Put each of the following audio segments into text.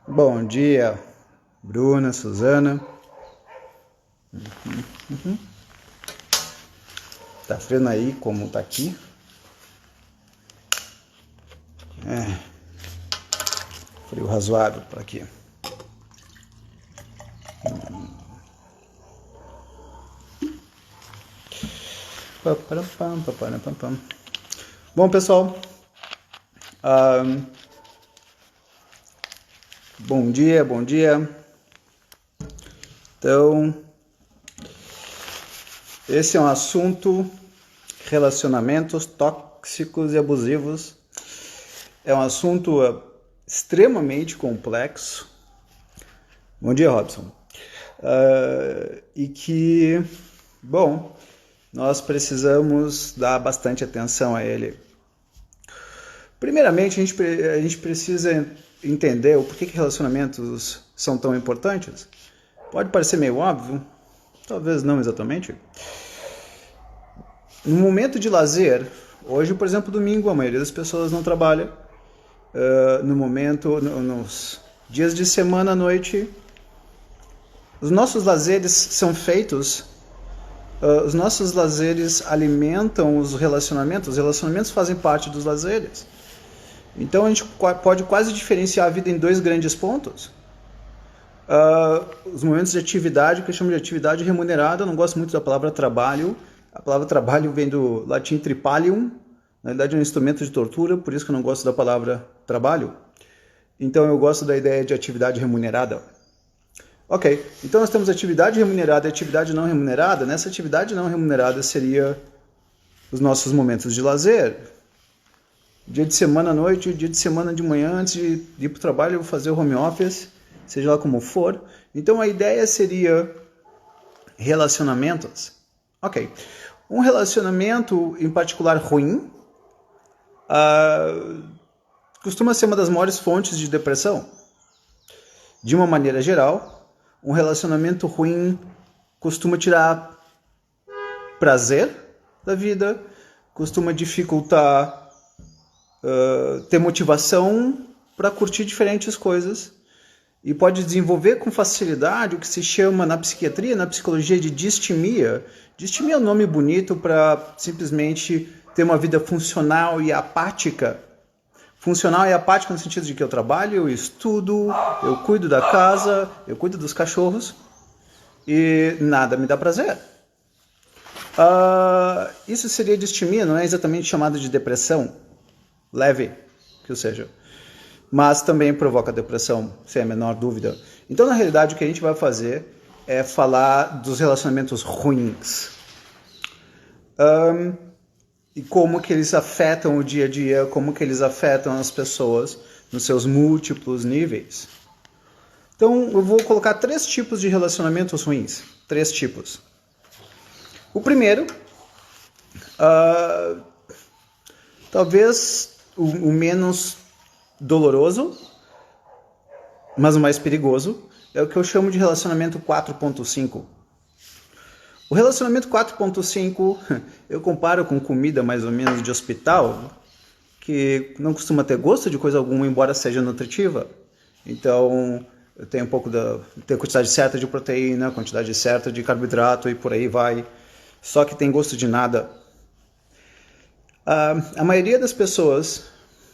Bom dia, Bruna, Suzana. Tá frio aí como tá aqui? Frio razoável por aqui. Bom, pessoal, bom dia. Então, esse é um assunto, relacionamentos tóxicos e abusivos. É um assunto extremamente complexo. Bom dia, Robson. E que, bom, nós precisamos dar bastante atenção a ele. Primeiramente, a gente precisa entender o porquê que relacionamentos são tão importantes. Pode parecer meio óbvio, talvez não exatamente. No momento de lazer, hoje, por exemplo, domingo, a maioria das pessoas não trabalha. Nos dias de semana à noite, os nossos lazeres são feitos, os nossos lazeres alimentam os relacionamentos fazem parte dos lazeres. Então a gente pode quase diferenciar a vida em dois grandes pontos. Os momentos de atividade, que eu chamo de atividade remunerada. Eu não gosto muito da palavra trabalho. A palavra trabalho vem do latim tripalium. Na verdade é um instrumento de tortura, por isso que eu não gosto da palavra trabalho. Então eu gosto da ideia de atividade remunerada. Ok, então nós temos atividade remunerada e atividade não remunerada. Nessa atividade não remunerada seria os nossos momentos de lazer. Dia de semana à noite, dia de semana de manhã, antes de ir para o trabalho, eu vou fazer o home office, seja lá como for. Então a ideia seria relacionamentos. Ok, um relacionamento em particular ruim costuma ser uma das maiores fontes de depressão. De uma maneira geral, um relacionamento ruim costuma tirar prazer da vida, costuma dificultar ter motivação para curtir diferentes coisas e pode desenvolver com facilidade o que se chama na psiquiatria, na psicologia, de distimia. Distimia é um nome bonito para simplesmente ter uma vida funcional e apática. Funcional e apática no sentido de que eu trabalho, eu estudo, eu cuido da casa, eu cuido dos cachorros e nada me dá prazer. Isso seria distimia, não é exatamente chamado de depressão leve, que seja. Mas também provoca depressão, sem a menor dúvida. Então, na realidade, o que a gente vai fazer é falar dos relacionamentos ruins. E como que eles afetam o dia a dia, como que eles afetam as pessoas nos seus múltiplos níveis. Então, eu vou colocar 3 tipos de relacionamentos ruins. 3 tipos. O primeiro, talvez o menos doloroso, mas o mais perigoso, é o que eu chamo de relacionamento 4.5. O relacionamento 4.5 eu comparo com comida mais ou menos de hospital, que não costuma ter gosto de coisa alguma, embora seja nutritiva. Então, eu tenho tem a quantidade certa de proteína, a quantidade certa de carboidrato e por aí vai. Só que tem gosto de nada. A maioria das pessoas,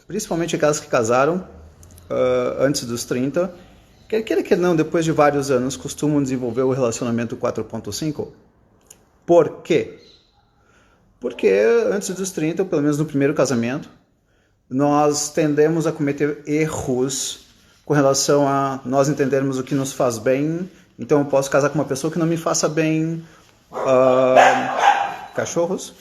principalmente aquelas que casaram antes dos 30, quer queira que não, depois de vários anos, costumam desenvolver o relacionamento 4.5. Por quê? Porque antes dos 30, ou pelo menos no primeiro casamento, nós tendemos a cometer erros com relação a nós entendermos o que nos faz bem. Então eu posso casar com uma pessoa que não me faça bem. Cachorros.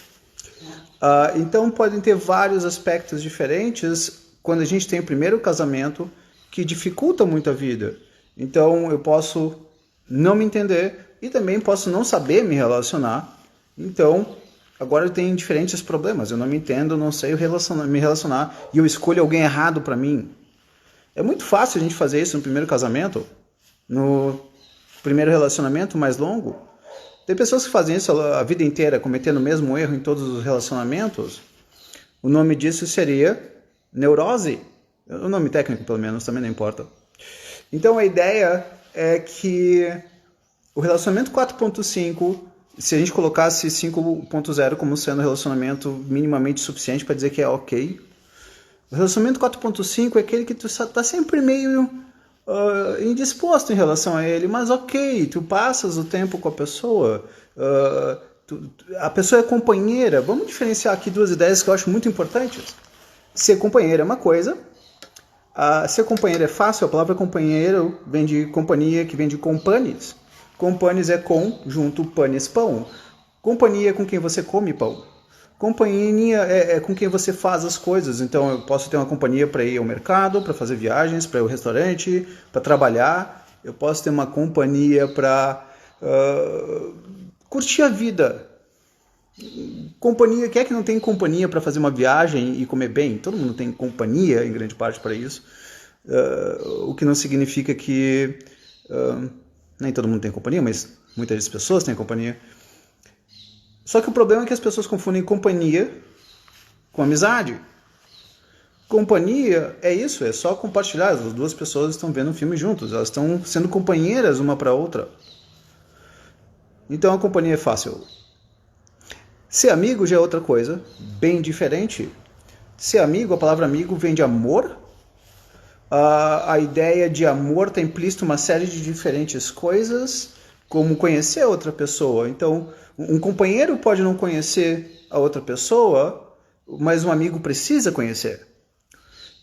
Então podem ter vários aspectos diferentes quando a gente tem o primeiro casamento que dificulta muito a vida. Então eu posso não me entender e também posso não saber me relacionar. Então agora eu tenho diferentes problemas. Eu não me entendo, não sei me relacionar e eu escolho alguém errado para mim. É muito fácil a gente fazer isso no primeiro casamento, no primeiro relacionamento mais longo. Tem pessoas que fazem isso a vida inteira, cometendo o mesmo erro em todos os relacionamentos. O nome disso seria neurose. O nome técnico, pelo menos, também não importa. Então a ideia é que o relacionamento 4.5, se a gente colocasse 5.0 como sendo um relacionamento minimamente suficiente para dizer que é ok, o relacionamento 4.5 é aquele que tu está sempre meio indisposto em relação a ele, mas ok, tu passas o tempo com a pessoa, a pessoa é companheira. Vamos diferenciar aqui duas ideias que eu acho muito importantes. Ser companheira é uma coisa, ser companheiro é fácil, a palavra companheiro vem de companhia, que vem de companes. Companes é com, junto, panes, pão. Companhia é com quem você come pão. Companhia é com quem você faz as coisas. Então eu posso ter uma companhia para ir ao mercado, para fazer viagens, para ir ao restaurante, para trabalhar. Eu posso ter uma companhia para curtir a vida. Companhia, quem é que não tem companhia para fazer uma viagem e comer bem? Todo mundo tem companhia, em grande parte, para isso. O que não significa que nem todo mundo tem companhia, mas muitas pessoas têm companhia. Só que o problema é que as pessoas confundem companhia com amizade. Companhia é isso, é só compartilhar. As duas pessoas estão vendo um filme juntos, elas estão sendo companheiras uma para outra. Então a companhia é fácil. Ser amigo já é outra coisa, bem diferente. Ser amigo, a palavra amigo vem de amor. A ideia de amor tem implícito uma série de diferentes coisas, como conhecer a outra pessoa. Então, um companheiro pode não conhecer a outra pessoa, mas um amigo precisa conhecer.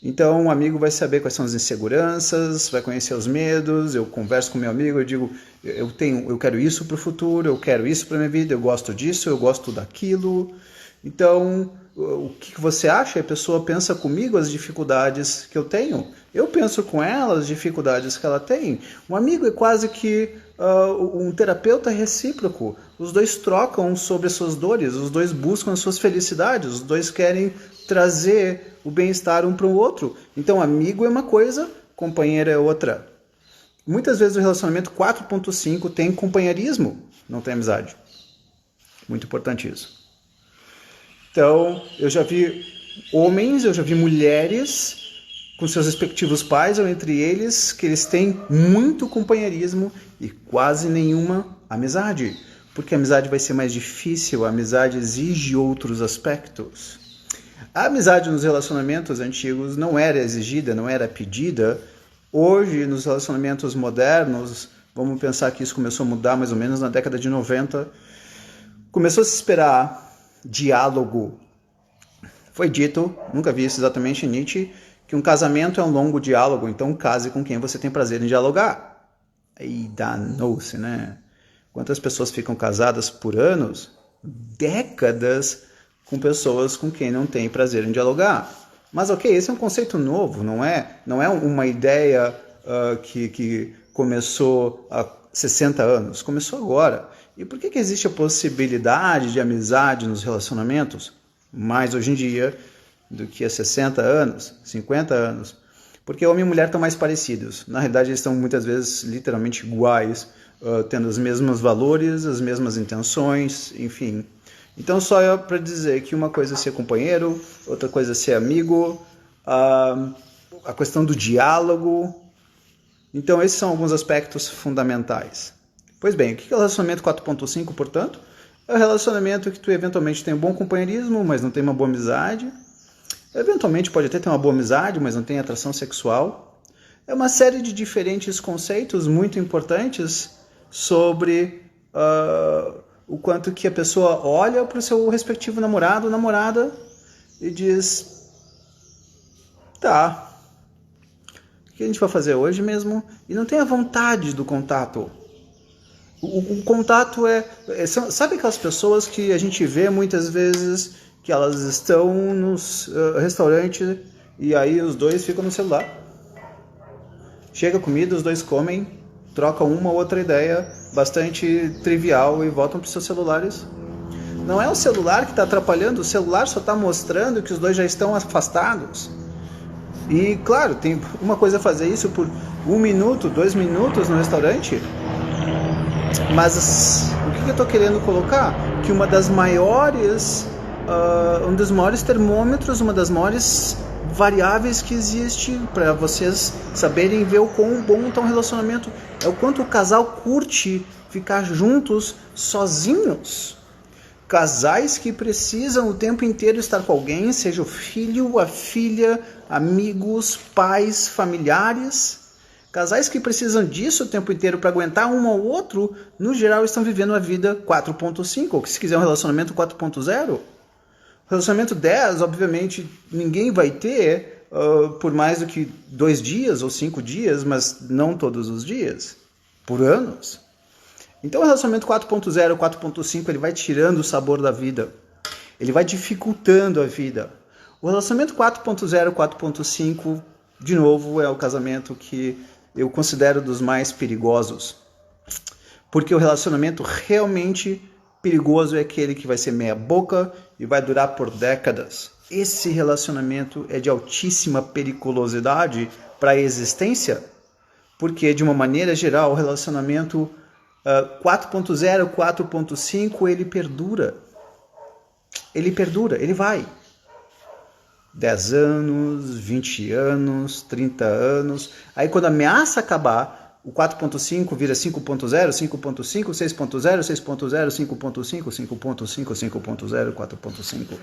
Então, um amigo vai saber quais são as inseguranças, vai conhecer os medos. Eu converso com meu amigo, eu digo, eu quero isso para o futuro, eu quero isso para minha vida, eu gosto disso, eu gosto daquilo. Então, o que você acha? A pessoa pensa comigo as dificuldades que eu tenho. Eu penso com ela as dificuldades que ela tem. Um amigo é quase que um terapeuta recíproco. Os dois trocam sobre as suas dores, os dois buscam as suas felicidades, os dois querem trazer o bem-estar um para o outro. Então, amigo é uma coisa, companheiro é outra. Muitas vezes o relacionamento 4.5 tem companheirismo, não tem amizade. Muito importante isso. Então, eu já vi homens, eu já vi mulheres com seus respectivos pais, ou entre eles, que eles têm muito companheirismo e quase nenhuma amizade. Porque a amizade vai ser mais difícil, a amizade exige outros aspectos. A amizade nos relacionamentos antigos não era exigida, não era pedida. Hoje, nos relacionamentos modernos, vamos pensar que isso começou a mudar mais ou menos na década de 90, começou a se esperar diálogo. Foi dito, nunca vi isso exatamente em Nietzsche, que um casamento é um longo diálogo, então case com quem você tem prazer em dialogar. Aí danou-se, né? Quantas pessoas ficam casadas por anos, décadas, com pessoas com quem não tem prazer em dialogar? Mas ok, esse é um conceito novo, não é uma ideia que começou há 60 anos, começou agora. E por que existe a possibilidade de amizade nos relacionamentos? Mais hoje em dia do que há 60 anos, 50 anos. Porque homem e mulher estão mais parecidos. Na realidade, eles estão muitas vezes literalmente iguais, tendo os mesmos valores, as mesmas intenções, enfim. Então, só para dizer que uma coisa é ser companheiro, outra coisa é ser amigo, a questão do diálogo. Então, esses são alguns aspectos fundamentais. Pois bem, o que é o relacionamento 4.5, portanto? É o relacionamento que tu eventualmente tem um bom companheirismo, mas não tem uma boa amizade. Eventualmente pode até ter uma boa amizade, mas não tem atração sexual. É uma série de diferentes conceitos muito importantes sobre o quanto que a pessoa olha para o seu respectivo namorado ou namorada e diz, tá, o que a gente vai fazer hoje mesmo? E não tem a vontade do contato. O contato sabe aquelas pessoas que a gente vê muitas vezes que elas estão nos restaurantes e aí os dois ficam no celular. Chega a comida, os dois comem, trocam uma ou outra ideia bastante trivial e voltam para os seus celulares. Não é o celular que está atrapalhando, o celular só está mostrando que os dois já estão afastados. E claro, tem uma coisa fazer isso por 1 minuto, 2 minutos no restaurante, mas o que eu estou querendo colocar? Que um dos maiores termômetros, uma das maiores variáveis que existe para vocês saberem ver o quão bom está um relacionamento é o quanto o casal curte ficar juntos sozinhos. Casais que precisam o tempo inteiro estar com alguém, seja o filho, a filha, amigos, pais, familiares. Casais que precisam disso o tempo inteiro para aguentar um ao outro, no geral estão vivendo a vida 4.5, ou se quiser um relacionamento 4.0. Relacionamento 10, obviamente, ninguém vai ter por mais do que 2 dias ou 5 dias, mas não todos os dias, por anos. Então o relacionamento 4.0, 4.5, ele vai tirando o sabor da vida. Ele vai dificultando a vida. O relacionamento 4.0, 4.5, de novo, é o casamento que eu considero dos mais perigosos. Porque o relacionamento realmente perigoso é aquele que vai ser meia boca e vai durar por décadas. Esse relacionamento é de altíssima periculosidade para a existência, porque de uma maneira geral o relacionamento 4.0, 4.5 ele perdura. Ele vai. 10 anos, 20 anos, 30 anos. Aí quando ameaça acabar, o 4.5 vira 5.0, 5.5, 6.0, 6.0, 5.5, 5.5, 5.0, 4.5.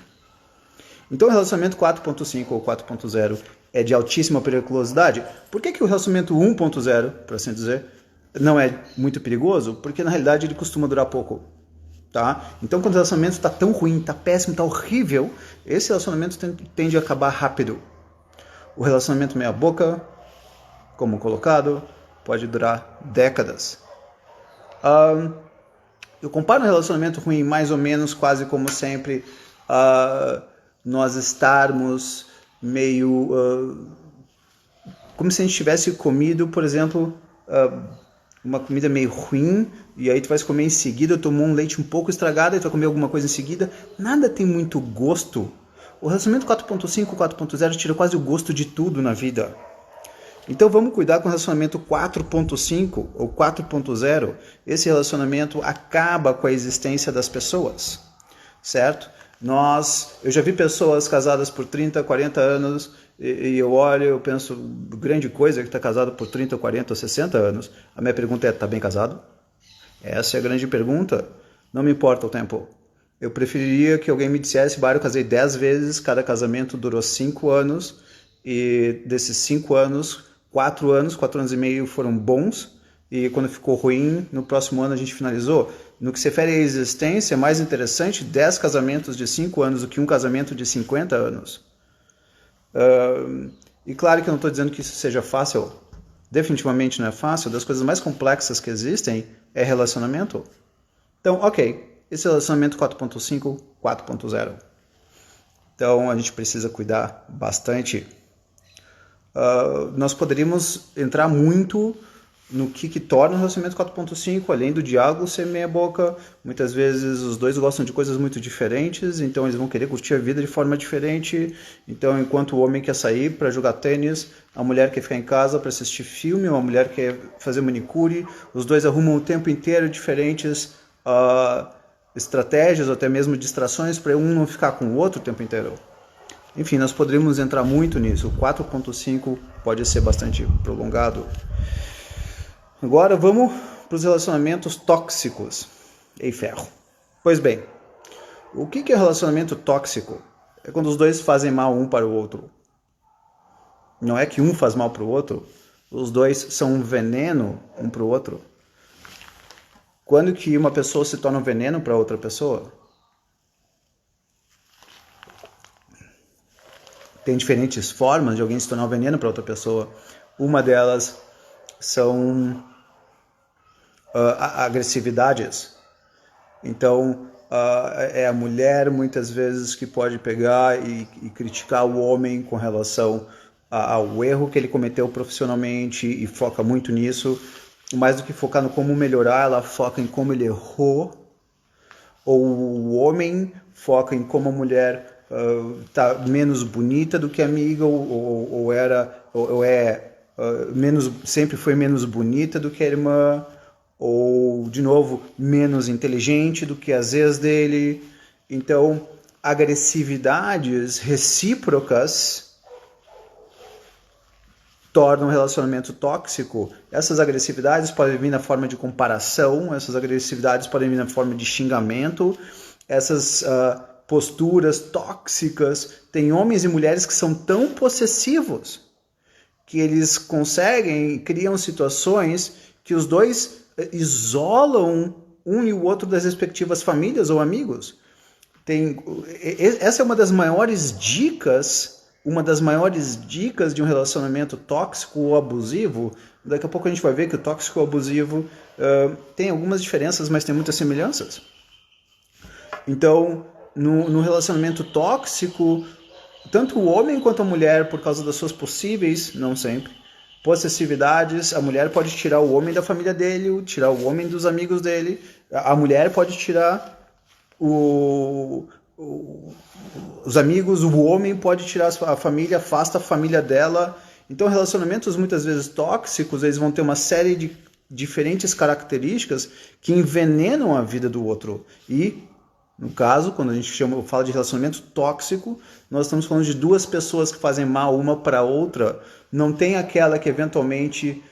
Então o relacionamento 4.5 ou 4.0 é de altíssima periculosidade. Por que o relacionamento 1.0, por assim dizer, não é muito perigoso? Porque na realidade ele costuma durar pouco. Tá? Então quando o relacionamento está tão ruim, está péssimo, está horrível, esse relacionamento tende a acabar rápido. O relacionamento meia boca, como colocado, pode durar décadas. Eu comparo um relacionamento ruim mais ou menos quase como sempre nós estarmos meio como se a gente tivesse comido, por exemplo, uma comida meio ruim, e aí tu vai comer em seguida, tomou um leite um pouco estragado, e tu vai comer alguma coisa em seguida, nada tem muito gosto. O relacionamento 4.5, 4.0 tira quase o gosto de tudo na vida. Então vamos cuidar com o relacionamento 4.5 ou 4.0. Esse relacionamento acaba com a existência das pessoas, certo? Eu já vi pessoas casadas por 30, 40 anos, e eu olho, eu penso, grande coisa que está casado por 30, 40, 60 anos. A minha pergunta é, está bem casado? Essa é a grande pergunta. Não me importa o tempo. Eu preferiria que alguém me dissesse, eu casei 10 vezes, cada casamento durou 5 anos, e desses 5 anos, 4 anos e meio foram bons, e quando ficou ruim, no próximo ano a gente finalizou. No que se refere à existência, é mais interessante 10 casamentos de 5 anos do que um casamento de 50 anos. E claro que eu não estou dizendo que isso seja fácil, definitivamente não é fácil. Das coisas mais complexas que existem é relacionamento. Então, ok, esse relacionamento 4.5, 4.0. Então a gente precisa cuidar bastante. Nós poderíamos entrar muito no que torna o relacionamento 4.5, além do diálogo ser meia boca. Muitas vezes os dois gostam de coisas muito diferentes, então eles vão querer curtir a vida de forma diferente. Então enquanto o homem quer sair para jogar tênis, a mulher quer ficar em casa para assistir filme, ou a mulher quer fazer manicure, os dois arrumam o tempo inteiro diferentes estratégias ou até mesmo distrações para um não ficar com o outro o tempo inteiro. Enfim, nós poderíamos entrar muito nisso. O 4.5 pode ser bastante prolongado. Agora vamos para os relacionamentos tóxicos. Ei, ferro. Pois bem, o que é relacionamento tóxico? É quando os dois fazem mal um para o outro. Não é que um faz mal para o outro, os dois são um veneno um para o outro. Quando que uma pessoa se torna um veneno para outra pessoa? Tem diferentes formas de alguém se tornar um veneno para outra pessoa. Uma delas são agressividades. Então, é a mulher muitas vezes que pode pegar e criticar o homem com relação ao erro que ele cometeu profissionalmente e foca muito nisso. Mais do que focar no como melhorar, ela foca em como ele errou. ou o homem foca em como a mulher tá menos bonita do que a amiga, sempre foi menos bonita do que a irmã, ou, de novo, menos inteligente do que as ex dele. Então, agressividades recíprocas tornam um relacionamento tóxico. Essas agressividades podem vir na forma de comparação, essas agressividades podem vir na forma de xingamento, essas posturas tóxicas. Tem homens e mulheres que são tão possessivos que eles criam situações que os dois isolam um e o outro das respectivas famílias ou amigos. Essa é uma das maiores dicas de um relacionamento tóxico ou abusivo. Daqui a pouco a gente vai ver que o tóxico ou abusivo tem algumas diferenças, mas tem muitas semelhanças. Então, no relacionamento tóxico, tanto o homem quanto a mulher, por causa das suas possíveis, não sempre, possessividades, a mulher pode tirar o homem da família dele, tirar o homem dos amigos dele, a mulher pode tirar os amigos, o homem pode tirar a família, afasta a família dela. Então, relacionamentos muitas vezes tóxicos, eles vão ter uma série de diferentes características que envenenam a vida do outro. E, no caso, quando a gente fala de relacionamento tóxico, nós estamos falando de duas pessoas que fazem mal uma para a outra. Não tem aquela que eventualmente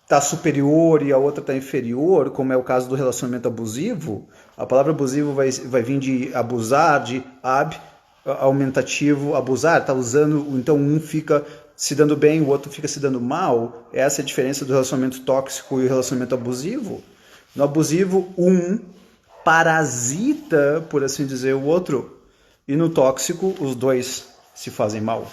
está superior e a outra está inferior, como é o caso do relacionamento abusivo. A palavra abusivo vai vir de abusar, de aumentativo, abusar, está usando, então um fica se dando bem, o outro fica se dando mal. Essa é a diferença do relacionamento tóxico e o relacionamento abusivo. No abusivo, um parasita, por assim dizer, o outro, e no tóxico, os dois se fazem mal.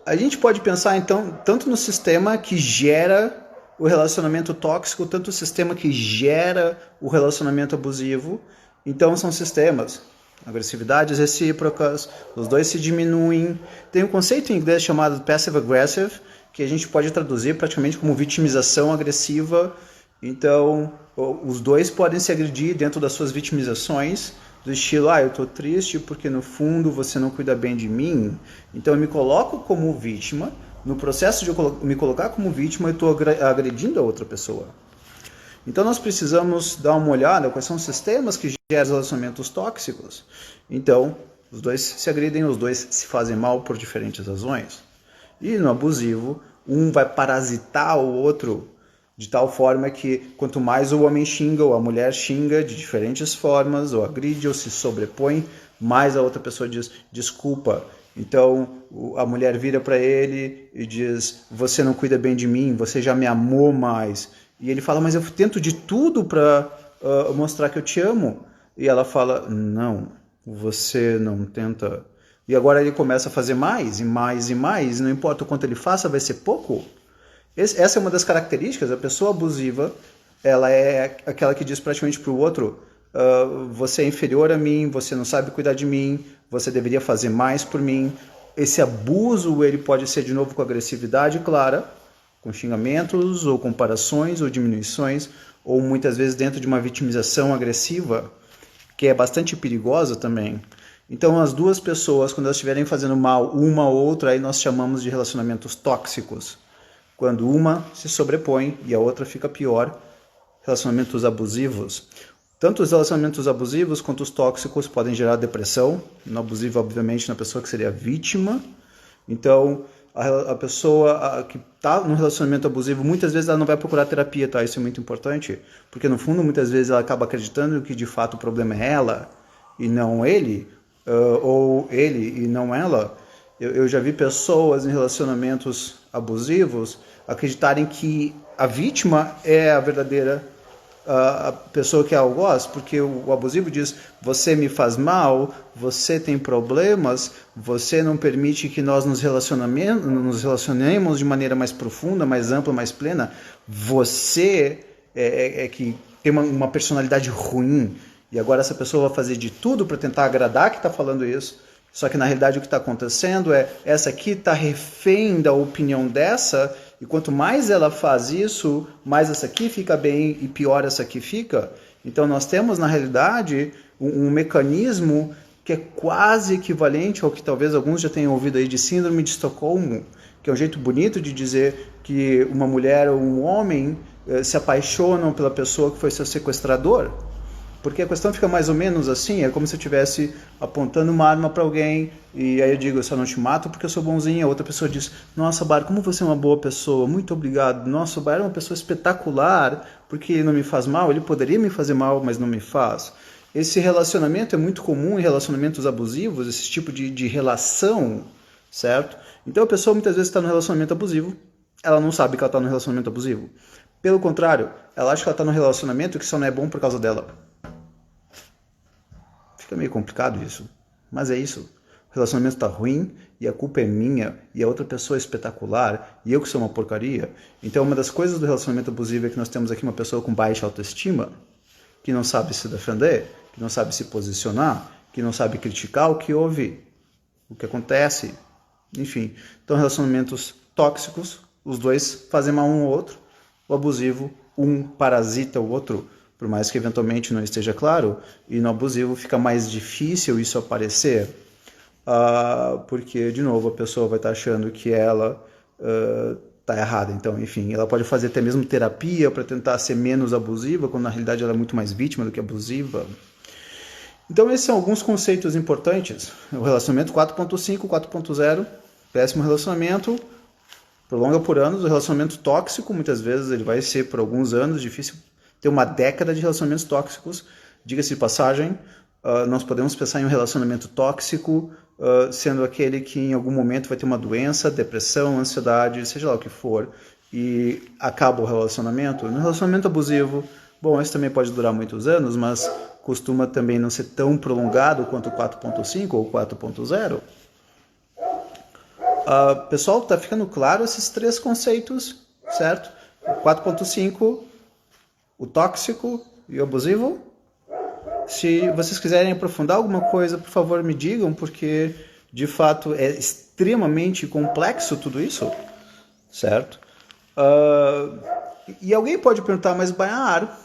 A gente pode pensar, então, tanto no sistema que gera o relacionamento tóxico, tanto o sistema que gera o relacionamento abusivo. Então, são sistemas, agressividades recíprocas, os dois se diminuem. Tem um conceito em inglês chamado passive-aggressive, que a gente pode traduzir praticamente como vitimização agressiva. Então, os dois podem se agredir dentro das suas vitimizações, do estilo, eu estou triste porque no fundo você não cuida bem de mim, então eu me coloco como vítima. No processo de eu me colocar como vítima, eu estou agredindo a outra pessoa. Então nós precisamos dar uma olhada quais são os sistemas que geram relacionamentos tóxicos. Então, os dois se agridem, os dois se fazem mal por diferentes razões. E no abusivo, um vai parasitar o outro de tal forma que quanto mais o homem xinga ou a mulher xinga de diferentes formas, ou agride ou se sobrepõe, mais a outra pessoa diz desculpa. Então a mulher vira para ele e diz, você não cuida bem de mim, você já me amou mais. E ele fala, mas eu tento de tudo para mostrar que eu te amo. E ela fala, não, você não tenta. E agora ele começa a fazer mais e mais e mais, não importa o quanto ele faça, vai ser pouco. Essa é uma das características. A pessoa abusiva, ela é aquela que diz praticamente para o outro, você é inferior a mim, você não sabe cuidar de mim, você deveria fazer mais por mim. Esse abuso ele pode ser de novo com agressividade clara, com xingamentos ou comparações ou diminuições, ou muitas vezes dentro de uma vitimização agressiva, que é bastante perigosa também. Então as duas pessoas, quando elas estiverem fazendo mal uma ou outra, aí nós chamamos de relacionamentos tóxicos. Quando uma se sobrepõe e a outra fica pior, relacionamentos abusivos. Tanto os relacionamentos abusivos quanto os tóxicos podem gerar depressão. No abusivo, obviamente, na pessoa que seria vítima. Então, a pessoa que está num relacionamento abusivo, muitas vezes ela não vai procurar terapia, tá? Isso é muito importante, porque no fundo, muitas vezes ela acaba acreditando que de fato o problema é ela e não ele, ou ele e não ela. Eu já vi pessoas em relacionamentos abusivos acreditarem que a vítima é a verdadeira a pessoa que é algoz, porque o abusivo diz, você me faz mal, você tem problemas, você não permite que nós nos relacionemos de maneira mais profunda, mais ampla, mais plena, você é que tem uma personalidade ruim, e agora essa pessoa vai fazer de tudo para tentar agradar que está falando isso. Só que na realidade o que está acontecendo é, essa aqui está refém da opinião dessa, E quanto mais ela faz isso, mais essa aqui fica bem e pior essa aqui fica. Então nós temos, na realidade, um mecanismo que é quase equivalente ao que talvez alguns já tenham ouvido aí de síndrome de Estocolmo, que é um jeito bonito de dizer que uma mulher ou um homem se apaixonam pela pessoa que foi seu sequestrador. Porque a questão fica mais ou menos assim, é como se eu estivesse apontando uma arma para alguém, e aí eu digo, eu só não te mato porque eu sou bonzinho. A outra pessoa diz, nossa, Bar, como você é uma boa pessoa, muito obrigado. Nossa, o Bar é uma pessoa espetacular, porque ele não me faz mal, ele poderia me fazer mal, mas não me faz. Esse relacionamento é muito comum em relacionamentos abusivos, esse tipo de relação, certo? Então a pessoa muitas vezes está no relacionamento abusivo, ela não sabe que ela está no relacionamento abusivo. Pelo contrário, ela acha que ela está no relacionamento que só não é bom por causa dela. Fica meio complicado isso, mas é isso. O relacionamento está ruim e a culpa é minha e a outra pessoa é espetacular e eu que sou uma porcaria. Então uma das coisas do relacionamento abusivo é que nós temos aqui uma pessoa com baixa autoestima, que não sabe se defender, que não sabe se posicionar, que não sabe criticar o que houve, o que acontece, enfim. Então relacionamentos tóxicos, os dois fazem mal um ao outro, o abusivo, um parasita o outro, por mais que eventualmente não esteja claro, e no abusivo fica mais difícil isso aparecer, porque, de novo, a pessoa vai estar achando que ela está errada. Então, enfim, ela pode fazer até mesmo terapia para tentar ser menos abusiva, quando na realidade ela é muito mais vítima do que abusiva. Então, esses são alguns conceitos importantes. O relacionamento 4.5, 4.0, péssimo relacionamento, prolonga por anos. O relacionamento tóxico, muitas vezes ele vai ser por alguns anos, difícil ter uma década de relacionamentos tóxicos. Diga-se de passagem, nós podemos pensar em um relacionamento tóxico sendo aquele que em algum momento vai ter uma doença, depressão, ansiedade, seja lá o que for, e acaba o relacionamento. No relacionamento abusivo, bom, esse também pode durar muitos anos, mas costuma também não ser tão prolongado quanto o 4.5 ou 4.0. Pessoal, está ficando claro esses três conceitos, certo? 4.5, o tóxico e o abusivo. Se vocês quiserem aprofundar alguma coisa, por favor me digam, porque de fato é extremamente complexo tudo isso, certo? E alguém pode perguntar, mas Bayar,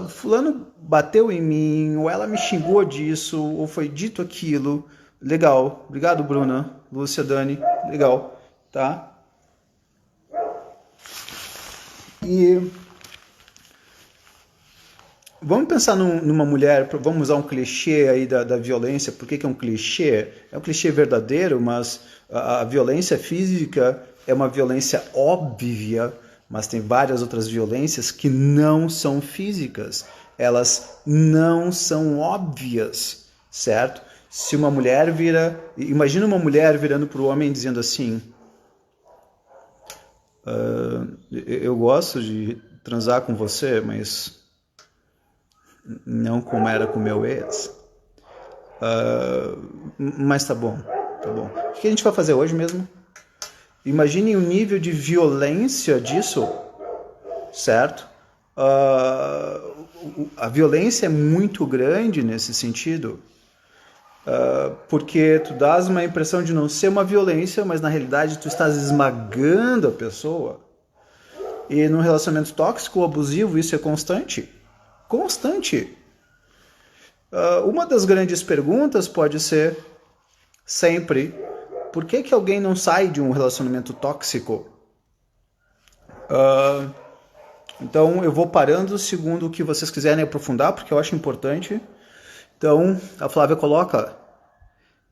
fulano bateu em mim, ou ela me xingou disso, ou foi dito aquilo. Legal, obrigado Bruna, Lúcia, Dani, legal, tá? E vamos pensar numa mulher, vamos usar um clichê aí da violência. Por que é um clichê? É um clichê verdadeiro, mas a violência física é uma violência óbvia, mas tem várias outras violências que não são físicas. Elas não são óbvias, certo? Se uma mulher imagina uma mulher virando para o homem dizendo assim, eu gosto de transar com você, mas não como era com meu ex. Mas tá bom. O que a gente vai fazer hoje mesmo? Imagine o nível de violência disso, certo? A violência é muito grande nesse sentido, porque tu dás uma impressão de não ser uma violência, mas na realidade tu estás esmagando a pessoa. E no relacionamento tóxico ou abusivo isso é constante. Uma das grandes perguntas pode ser sempre, por que alguém não sai de um relacionamento tóxico? Então eu vou parando segundo o que vocês quiserem aprofundar, porque eu acho importante. Então a Flávia coloca,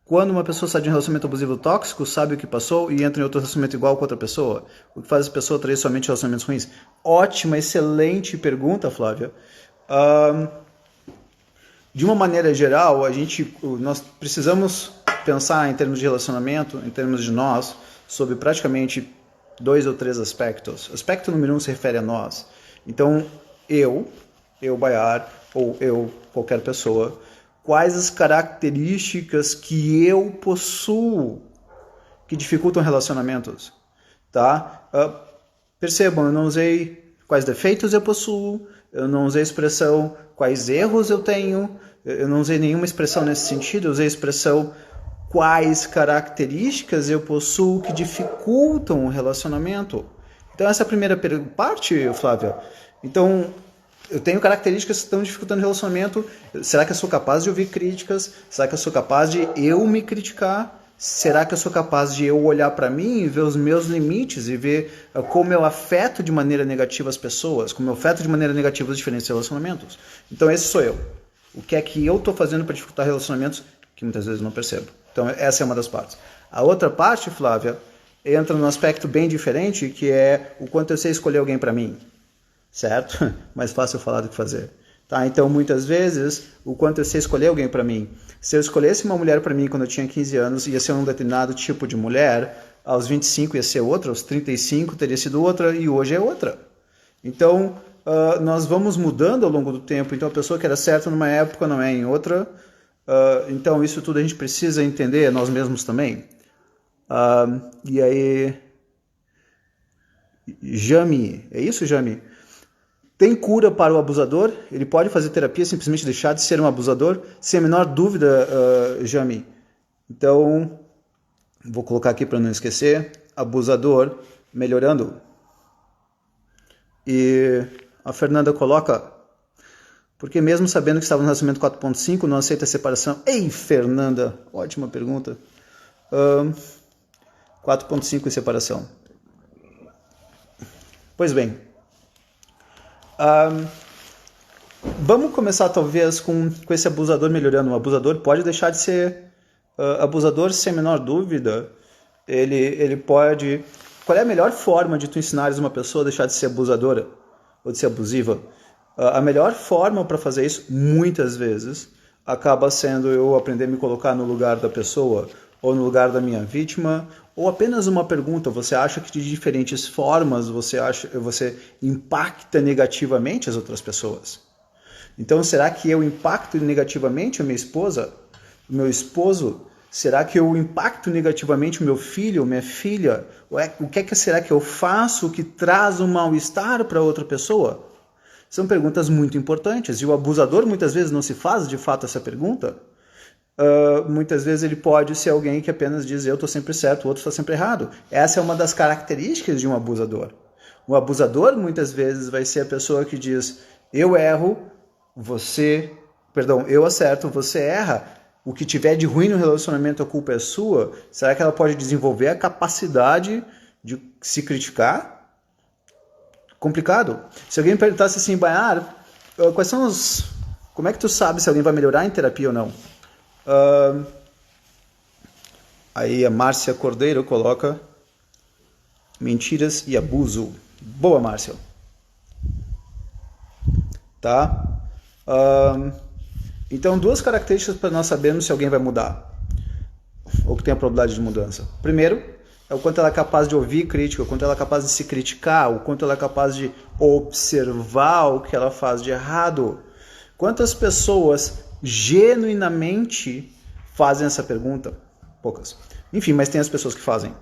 quando uma pessoa sai de um relacionamento abusivo tóxico, sabe o que passou e entra em outro relacionamento igual com outra pessoa, o que faz essa pessoa trair somente relacionamentos ruins? Ótima, excelente pergunta, Flávia. De uma maneira geral, nós precisamos pensar em termos de relacionamento, em termos de nós, sobre praticamente 2 ou 3 aspectos. O aspecto número 1 se refere a nós. Então, eu Bayar, ou eu, qualquer pessoa, quais as características que eu possuo que dificultam relacionamentos, tá? Percebam, eu não usei quais defeitos eu possuo, eu não usei a expressão quais erros eu tenho, eu não usei nenhuma expressão nesse sentido, eu usei a expressão quais características eu possuo que dificultam o relacionamento. Então essa é a primeira parte, Flávia. Então, eu tenho características que estão dificultando o relacionamento. Será que eu sou capaz de ouvir críticas? Será que eu sou capaz de eu me criticar? Será que eu sou capaz de eu olhar para mim e ver os meus limites e ver como eu afeto de maneira negativa as pessoas, como eu afeto de maneira negativa os diferentes relacionamentos? Então esse sou eu. O que é que eu estou fazendo para dificultar relacionamentos que muitas vezes eu não percebo? Então essa é uma das partes. A outra parte, Flávia, entra num aspecto bem diferente, que é o quanto eu sei escolher alguém para mim. Certo? Mais fácil falar do que fazer. Tá? Então, muitas vezes, o quanto eu sei escolher alguém para mim. Se eu escolhesse uma mulher para mim quando eu tinha 15 anos, ia ser um determinado tipo de mulher, aos 25 ia ser outra, aos 35 teria sido outra, e hoje é outra. Então, nós vamos mudando ao longo do tempo. Então, a pessoa que era certa numa época não é em outra. Então, isso tudo a gente precisa entender, nós mesmos também. E aí... Jami, é isso, Jami? Tem cura para o abusador? Ele pode fazer terapia, simplesmente deixar de ser um abusador? Sem a menor dúvida, Jami. Então, vou colocar aqui para não esquecer. Abusador melhorando. E a Fernanda coloca... Porque mesmo sabendo que estava no relacionamento 4.5, não aceita a separação? Ei, Fernanda! Ótima pergunta. 4.5 e separação. Pois bem... vamos começar talvez com esse abusador melhorando. O abusador pode deixar de ser abusador sem a menor dúvida. Ele pode... Qual é a melhor forma de tu ensinares uma pessoa a deixar de ser abusadora ou de ser abusiva? A melhor forma para fazer isso, muitas vezes, acaba sendo eu aprender a me colocar no lugar da pessoa ou no lugar da minha vítima, ou apenas uma pergunta: você acha que de diferentes formas você impacta negativamente as outras pessoas? Então, será que eu impacto negativamente a minha esposa, o meu esposo? Será que eu impacto negativamente o meu filho, minha filha? O que será que eu faço que traz um mal-estar para outra pessoa? São perguntas muito importantes, e o abusador muitas vezes não se faz de fato essa pergunta. Muitas vezes ele pode ser alguém que apenas diz: eu estou sempre certo, o outro está sempre errado. Essa é uma das características de um abusador. O abusador muitas vezes vai ser a pessoa que diz: eu acerto, você erra. O que tiver de ruim no relacionamento, a culpa é sua. Será que ela pode desenvolver a capacidade de se criticar? Complicado. Se alguém perguntasse assim: Baiar, como é que tu sabe se alguém vai melhorar em terapia ou não? Aí a Márcia Cordeiro coloca: mentiras e abuso. Boa, Márcia. Tá? Então, duas características para nós sabermos se alguém vai mudar ou que tem a probabilidade de mudança. Primeiro, é o quanto ela é capaz de ouvir crítica, o quanto ela é capaz de se criticar, o quanto ela é capaz de observar o que ela faz de errado. Quantas pessoas genuinamente fazem essa pergunta? Poucas. Enfim, mas tem as pessoas que fazem.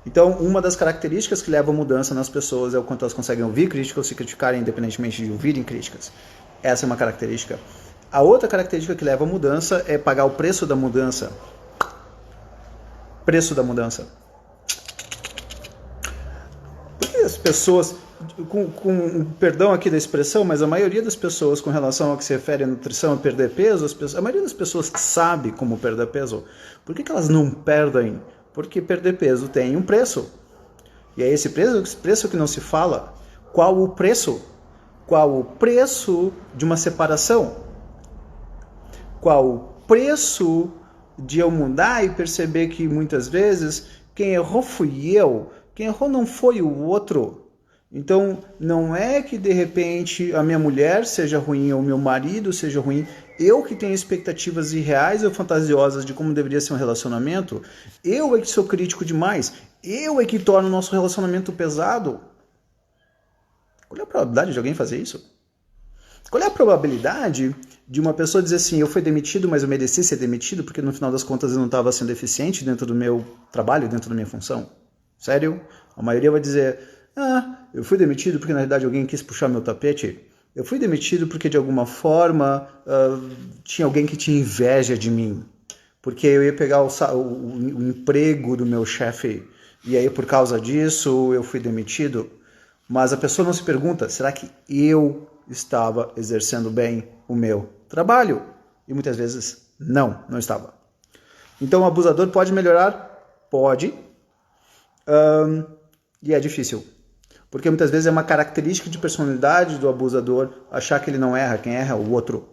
Então, uma das características que leva a mudança nas pessoas é o quanto elas conseguem ouvir críticas ou se criticarem independentemente de ouvirem críticas. Essa é uma característica. A outra característica que leva a mudança é pagar o preço da mudança. Preço da mudança. Por que as pessoas... Com perdão aqui da expressão, mas a maioria das pessoas, com relação ao que se refere à nutrição e perder peso, a maioria das pessoas sabe como perder peso. Por que elas não perdem? Porque perder peso tem um preço. E é esse preço que não se fala. Qual o preço? Qual o preço de uma separação? Qual o preço de eu mudar e perceber que muitas vezes quem errou fui eu, quem errou não foi o outro. Então, não é que de repente a minha mulher seja ruim ou o meu marido seja ruim, eu que tenho expectativas irreais ou fantasiosas de como deveria ser um relacionamento, eu é que sou crítico demais, eu é que torno o nosso relacionamento pesado. Qual é a probabilidade de alguém fazer isso? Qual é a probabilidade de uma pessoa dizer assim: eu fui demitido, mas eu mereci ser demitido porque no final das contas eu não estava sendo eficiente dentro do meu trabalho, dentro da minha função? Sério? A maioria vai dizer: eu fui demitido porque na realidade alguém quis puxar meu tapete. Eu fui demitido porque de alguma forma tinha alguém que tinha inveja de mim. porque eu ia pegar o emprego do meu chefe e aí por causa disso eu fui demitido. Mas a pessoa não se pergunta, será que eu estava exercendo bem o meu trabalho? E muitas vezes não estava. Então o abusador pode melhorar? Pode. E é difícil. Porque muitas vezes é uma característica de personalidade do abusador achar que ele não erra, quem erra é o outro.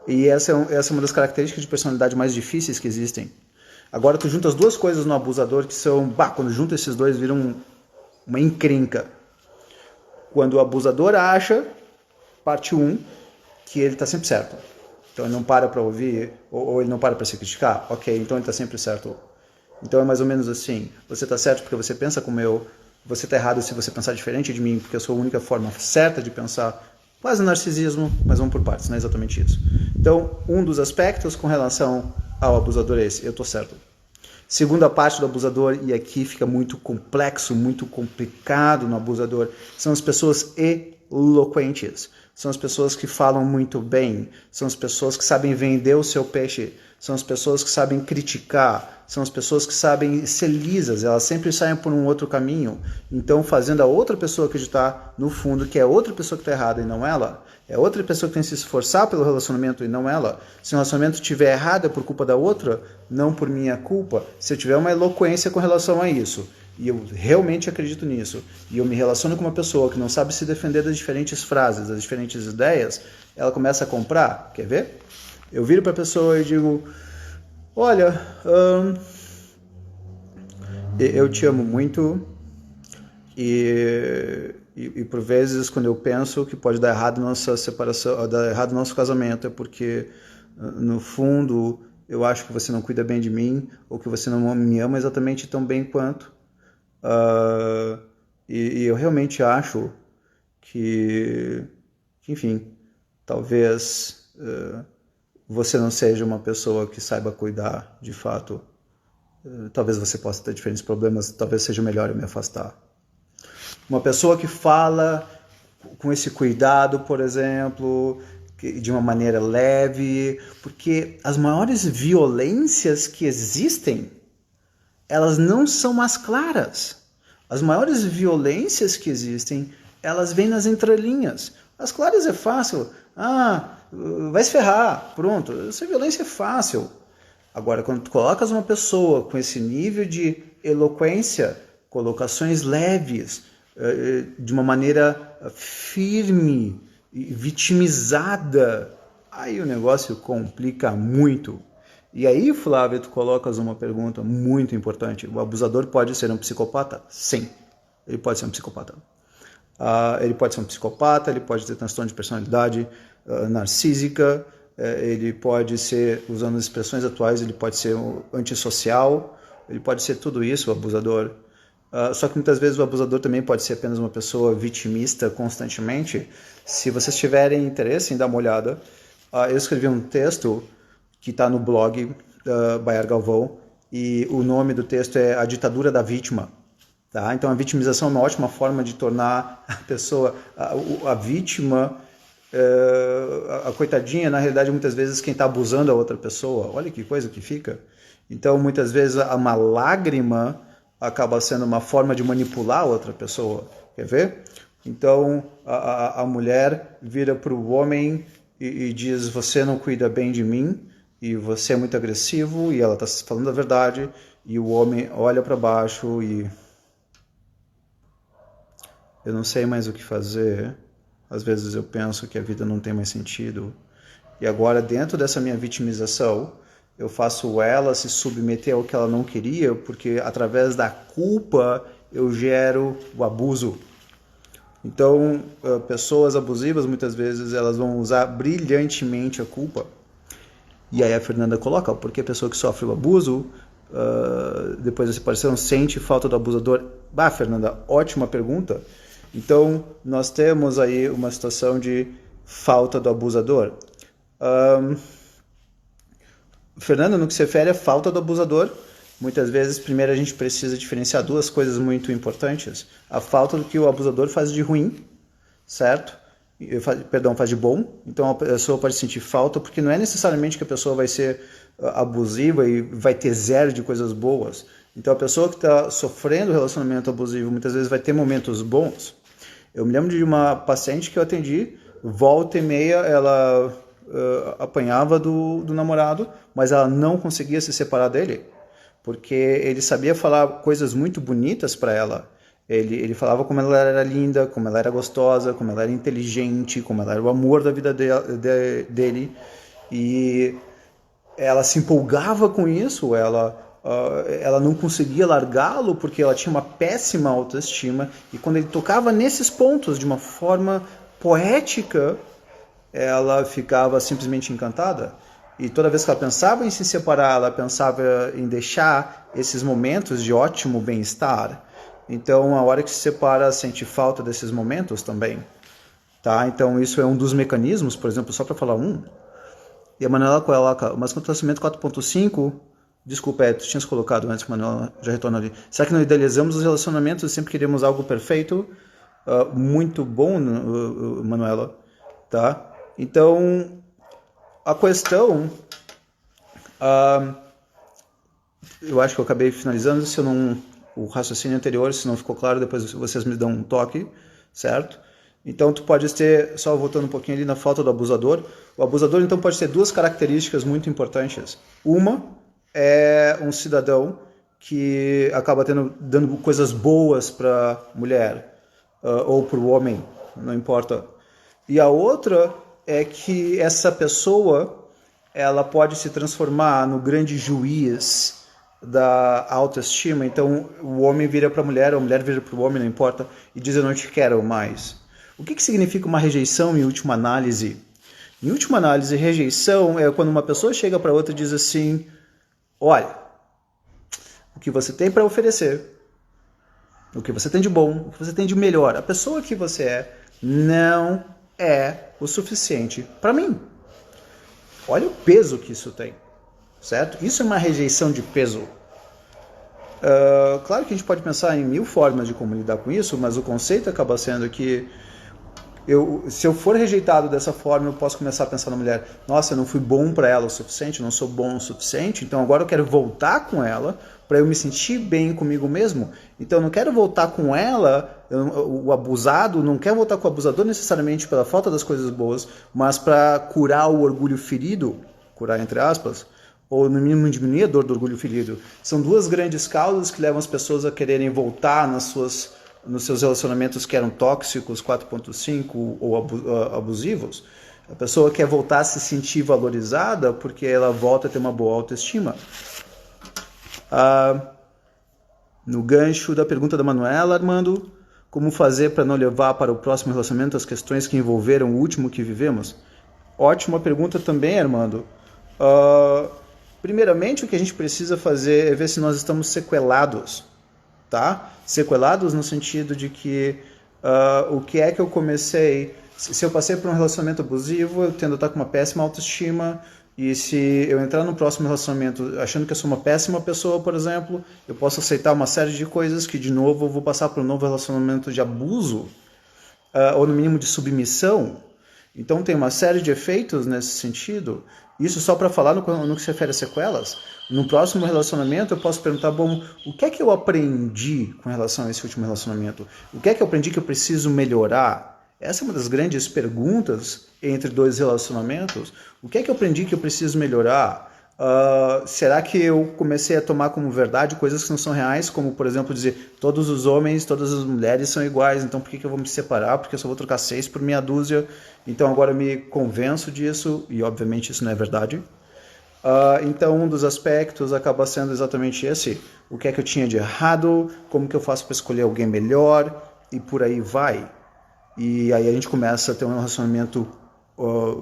E essa é uma das características de personalidade mais difíceis que existem. Agora tu junta as duas coisas no abusador que são, quando junta esses dois viram uma encrenca. Quando o abusador acha, parte 1, que ele está sempre certo. Então ele não para para ouvir, ou ele não para para se criticar, ok, então ele está sempre certo. Então é mais ou menos assim, você está certo porque você pensa como eu, você está errado se você pensar diferente de mim, porque eu sou a única forma certa de pensar. Quase narcisismo, mas vamos por partes, não é exatamente isso. Então, um dos aspectos com relação ao abusador é esse, eu estou certo. Segunda parte do abusador, e aqui fica muito complexo, muito complicado no abusador, são as pessoas eloquentes. São as pessoas que falam muito bem, são as pessoas que sabem vender o seu peixe, são as pessoas que sabem criticar, são as pessoas que sabem ser lisas, elas sempre saem por um outro caminho. Então, fazendo a outra pessoa acreditar, no fundo, que é outra pessoa que está errada e não ela, é outra pessoa que tem que se esforçar pelo relacionamento e não ela. Se o relacionamento estiver errado é por culpa da outra, não por minha culpa. Se eu tiver uma eloquência com relação a isso, e eu realmente acredito nisso, e eu me relaciono com uma pessoa que não sabe se defender das diferentes frases, das diferentes ideias, ela começa a comprar. Quer ver? Eu viro para a pessoa e digo, olha, eu te amo muito e por vezes quando eu penso que pode dar errado nossa separação, dar errado nosso casamento, é porque no fundo eu acho que você não cuida bem de mim ou que você não me ama exatamente tão bem quanto. E eu realmente acho que enfim, talvez você não seja uma pessoa que saiba cuidar de fato. Talvez você possa ter diferentes problemas, talvez seja melhor eu me afastar. Uma pessoa que fala com esse cuidado, por exemplo, de uma maneira leve, porque as maiores violências que existem, elas não são as claras. As maiores violências que existem, elas vêm nas entrelinhas. As claras é fácil. Vai se ferrar, pronto. Essa violência é fácil. Agora, quando tu colocas uma pessoa com esse nível de eloquência, colocações leves, de uma maneira firme, vitimizada, aí o negócio complica muito. E aí, Flávio, tu colocas uma pergunta muito importante. O abusador pode ser um psicopata? Sim, ele pode ser um psicopata. Ele pode ser um psicopata, ele pode ter transtorno de personalidade narcísica, ele pode ser, usando as expressões atuais, ele pode ser um antissocial, ele pode ser tudo isso, o abusador. Só que muitas vezes o abusador também pode ser apenas uma pessoa vitimista constantemente. Se vocês tiverem interesse em dar uma olhada, eu escrevi um texto que está no blog Bayar Galvão, e o nome do texto é A Ditadura da Vítima. Tá? Então a vitimização é uma ótima forma de tornar a pessoa, a vítima, a coitadinha, na realidade muitas vezes quem está abusando a outra pessoa. Olha que coisa que fica. Então muitas vezes uma lágrima acaba sendo uma forma de manipular a outra pessoa. Quer ver? Então a mulher vira para o homem e diz, você não cuida bem de mim, e você é muito agressivo, e ela está falando a verdade, e o homem olha para baixo e... eu não sei mais o que fazer, às vezes eu penso que a vida não tem mais sentido, e agora dentro dessa minha vitimização, eu faço ela se submeter ao que ela não queria, porque através da culpa eu gero o abuso. Então, pessoas abusivas muitas vezes elas vão usar brilhantemente a culpa. E aí a Fernanda coloca, porque a pessoa que sofre o abuso, depois da separação, sente falta do abusador. Fernanda, ótima pergunta. Então, nós temos aí uma situação de falta do abusador. Fernanda, no que se refere à falta do abusador, muitas vezes, primeiro a gente precisa diferenciar duas coisas muito importantes. A falta do que o abusador faz de ruim, certo? faz de bom. Então a pessoa pode sentir falta, porque não é necessariamente que a pessoa vai ser abusiva e vai ter zero de coisas boas. Então a pessoa que está sofrendo relacionamento abusivo muitas vezes vai ter momentos bons. Eu me lembro de uma paciente que eu atendi, volta e meia ela apanhava do namorado, mas ela não conseguia se separar dele, porque ele sabia falar coisas muito bonitas para ela. Ele falava como ela era linda, como ela era gostosa, como ela era inteligente, como ela era o amor da vida dele. E ela se empolgava com isso, ela não conseguia largá-lo porque ela tinha uma péssima autoestima. E quando ele tocava nesses pontos de uma forma poética, ela ficava simplesmente encantada. E toda vez que ela pensava em se separar, ela pensava em deixar esses momentos de ótimo bem-estar. Então, a hora que se separa, sente falta desses momentos também. Tá? Então, isso é um dos mecanismos, por exemplo, só para falar um. E a Manuela coloca, mas com o tratamento 4.5, desculpa, tu tinhas colocado antes, Manuela, já retorno ali. Será que não idealizamos os relacionamentos e sempre queremos algo perfeito? Muito bom, Manuela. Tá? Então, a questão... eu acho que eu acabei finalizando, se eu não... o raciocínio anterior, se não ficou claro, depois vocês me dão um toque, certo? Então, tu pode ter, só voltando um pouquinho ali na falta do abusador, o abusador, então, pode ter duas características muito importantes. Uma é um cidadão que acaba dando coisas boas para a mulher, ou para o homem, não importa. E a outra é que essa pessoa, ela pode se transformar no grande juiz da autoestima. Então o homem vira para a mulher vira para o homem, não importa, e diz: eu não te quero mais. O que significa uma rejeição em última análise? Em última análise, rejeição é quando uma pessoa chega para outra e diz assim: olha, o que você tem para oferecer, o que você tem de bom, o que você tem de melhor, a pessoa que você é não é o suficiente para mim. Olha o peso que isso tem. Certo? Isso é uma rejeição de peso. Claro que a gente pode pensar em mil formas de como lidar com isso, mas o conceito acaba sendo que se eu for rejeitado dessa forma, eu posso começar a pensar na mulher: nossa, eu não fui bom para ela o suficiente, eu não sou bom o suficiente, então agora eu quero voltar com ela para eu me sentir bem comigo mesmo. Então eu não quero voltar com ela, o abusado não quer voltar com o abusador necessariamente pela falta das coisas boas, mas para curar o orgulho ferido, curar entre aspas, ou no mínimo diminuir a dor do orgulho ferido. São duas grandes causas que levam as pessoas a quererem voltar nos seus relacionamentos que eram tóxicos, 4.5 ou abusivos. A pessoa quer voltar a se sentir valorizada porque ela volta a ter uma boa autoestima. No gancho da pergunta da Manuela, Armando, como fazer para não levar para o próximo relacionamento as questões que envolveram o último que vivemos? Ótima pergunta também, Armando. Primeiramente, o que a gente precisa fazer é ver se nós estamos sequelados, tá? Sequelados no sentido de que o que é que eu comecei... Se eu passei por um relacionamento abusivo, eu tendo a estar com uma péssima autoestima, e se eu entrar no próximo relacionamento achando que eu sou uma péssima pessoa, por exemplo, eu posso aceitar uma série de coisas que, de novo, eu vou passar por um novo relacionamento de abuso, ou no mínimo de submissão. Então tem uma série de efeitos nesse sentido. Isso só para falar no que se refere a sequelas. No próximo relacionamento eu posso perguntar: bom, o que é que eu aprendi com relação a esse último relacionamento? O que é que eu aprendi que eu preciso melhorar? Essa é uma das grandes perguntas entre dois relacionamentos. O que é que eu aprendi que eu preciso melhorar? Será que eu comecei a tomar como verdade coisas que não são reais, como, por exemplo, dizer: todos os homens, todas as mulheres são iguais, então por que eu vou me separar? Porque eu só vou trocar 6 por meia dúzia. Então agora eu me convenço disso, e obviamente isso não é verdade. Então um dos aspectos acaba sendo exatamente esse: o que é que eu tinha de errado, como que eu faço para escolher alguém melhor, e por aí vai. E aí a gente começa a ter um relacionamento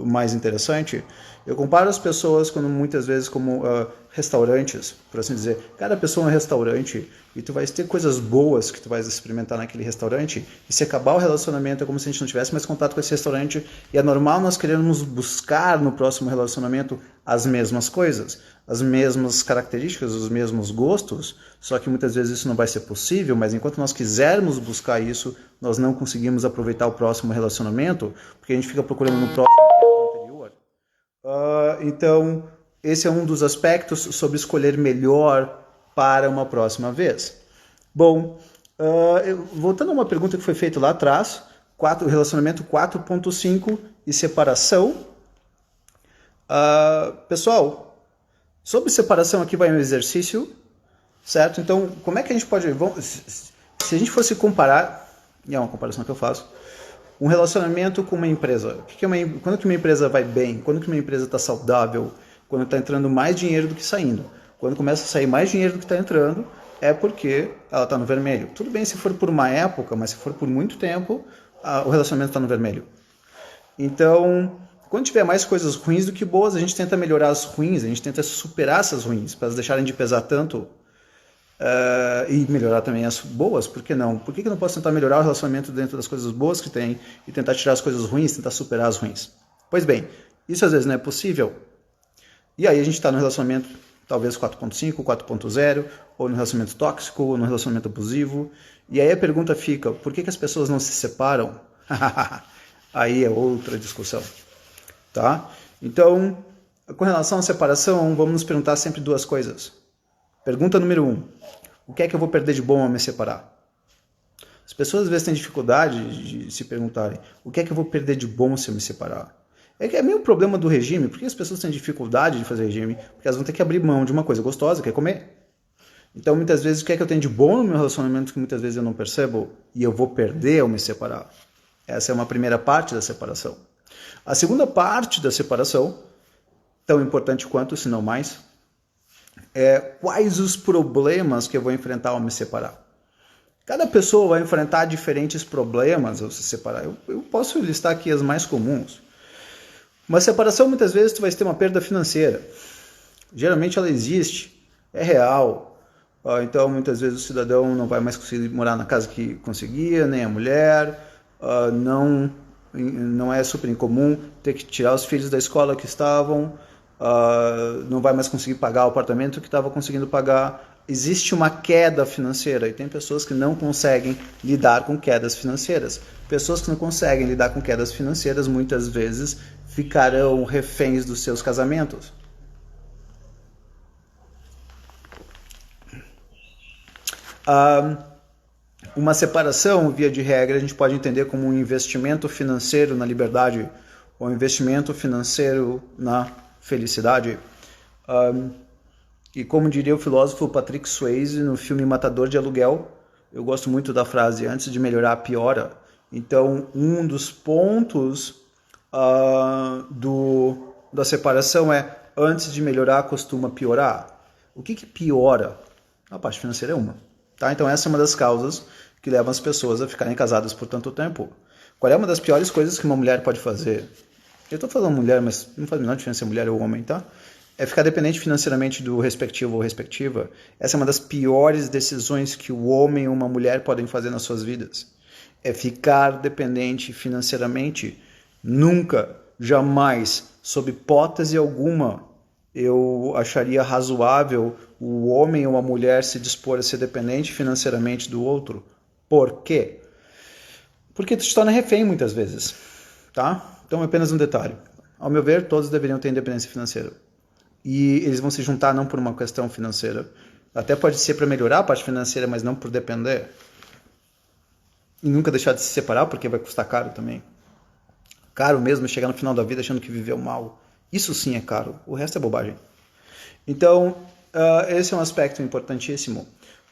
mais interessante. Eu comparo as pessoas quando muitas vezes como restaurantes, por assim dizer. Cada pessoa é um restaurante e tu vai ter coisas boas que tu vais experimentar naquele restaurante, e se acabar o relacionamento é como se a gente não tivesse mais contato com esse restaurante, e é normal nós queremos buscar no próximo relacionamento as mesmas coisas, as mesmas características, os mesmos gostos, só que muitas vezes isso não vai ser possível, mas enquanto nós quisermos buscar isso, nós não conseguimos aproveitar o próximo relacionamento, porque a gente fica procurando no próximo que era o anterior. Então, esse é um dos aspectos sobre escolher melhor para uma próxima vez. Bom, voltando a uma pergunta que foi feita lá atrás, relacionamento 4.5 e separação. Pessoal, sobre separação aqui vai um exercício, certo? Então, como é que a gente pode... se a gente fosse comparar, e é uma comparação que eu faço, um relacionamento com uma empresa. Quando que uma empresa vai bem? Quando que uma empresa está saudável? Quando está entrando mais dinheiro do que saindo. Quando começa a sair mais dinheiro do que está entrando, é porque ela está no vermelho. Tudo bem se for por uma época, mas se for por muito tempo, o relacionamento está no vermelho. Então, quando tiver mais coisas ruins do que boas, a gente tenta melhorar as ruins, a gente tenta superar essas ruins, para elas deixarem de pesar tanto, e melhorar também as boas. Por que não? Por que eu não posso tentar melhorar o relacionamento dentro das coisas boas que tem e tentar tirar as coisas ruins, tentar superar as ruins? Pois bem, isso às vezes não é possível. E aí a gente está no relacionamento talvez 4.5, 4.0, ou no relacionamento tóxico, ou no relacionamento abusivo. E aí a pergunta fica, por que as pessoas não se separam? Aí é outra discussão. Tá? Então, com relação à separação, vamos nos perguntar sempre duas coisas. Pergunta número 1. O que é que eu vou perder de bom ao me separar? As pessoas às vezes têm dificuldade de se perguntarem, o que é que eu vou perder de bom se eu me separar? É que é meio problema do regime. Por que as pessoas têm dificuldade de fazer regime? Porque elas vão ter que abrir mão de uma coisa gostosa, que é comer. Então, muitas vezes, o que é que eu tenho de bom no meu relacionamento que muitas vezes eu não percebo e eu vou perder ao me separar? Essa é uma primeira parte da separação. A segunda parte da separação, tão importante quanto, se não mais, é quais os problemas que eu vou enfrentar ao me separar. Cada pessoa vai enfrentar diferentes problemas ao se separar. Eu posso listar aqui as mais comuns. Uma separação, muitas vezes, tu vai ter uma perda financeira. Geralmente ela existe, é real. Então, muitas vezes, o cidadão não vai mais conseguir morar na casa que conseguia, nem a mulher. Não é super incomum ter que tirar os filhos da escola que estavam. Não vai mais conseguir pagar o apartamento que estava conseguindo pagar. Existe uma queda financeira e tem pessoas que não conseguem lidar com quedas financeiras. Pessoas que não conseguem lidar com quedas financeiras muitas vezes ficarão reféns dos seus casamentos. Uma separação, via de regra, a gente pode entender como um investimento financeiro na liberdade ou um investimento financeiro na felicidade. E como diria o filósofo Patrick Swayze no filme Matador de Aluguel, eu gosto muito da frase, antes de melhorar, piora. Então, um dos pontos da separação é, antes de melhorar, costuma piorar. O que piora? A parte financeira é uma. Tá? Então, essa é uma das causas que levam as pessoas a ficarem casadas por tanto tempo. Qual é uma das piores coisas que uma mulher pode fazer? Eu estou falando mulher, mas não faz a menor diferença se é mulher ou homem, tá? É ficar dependente financeiramente do respectivo ou respectiva. Essa é uma das piores decisões que o homem ou uma mulher podem fazer nas suas vidas. É ficar dependente financeiramente. Nunca, jamais, sob hipótese alguma, eu acharia razoável o homem ou a mulher se dispor a ser dependente financeiramente do outro. Por quê? Porque tu te torna refém muitas vezes. Tá? Então é apenas um detalhe. Ao meu ver, todos deveriam ter independência financeira. E eles vão se juntar não por uma questão financeira. Até pode ser para melhorar a parte financeira, mas não por depender. E nunca deixar de se separar, porque vai custar caro também. Caro mesmo chegar no final da vida achando que viveu mal. Isso sim é caro. O resto é bobagem. Então, esse é um aspecto importantíssimo.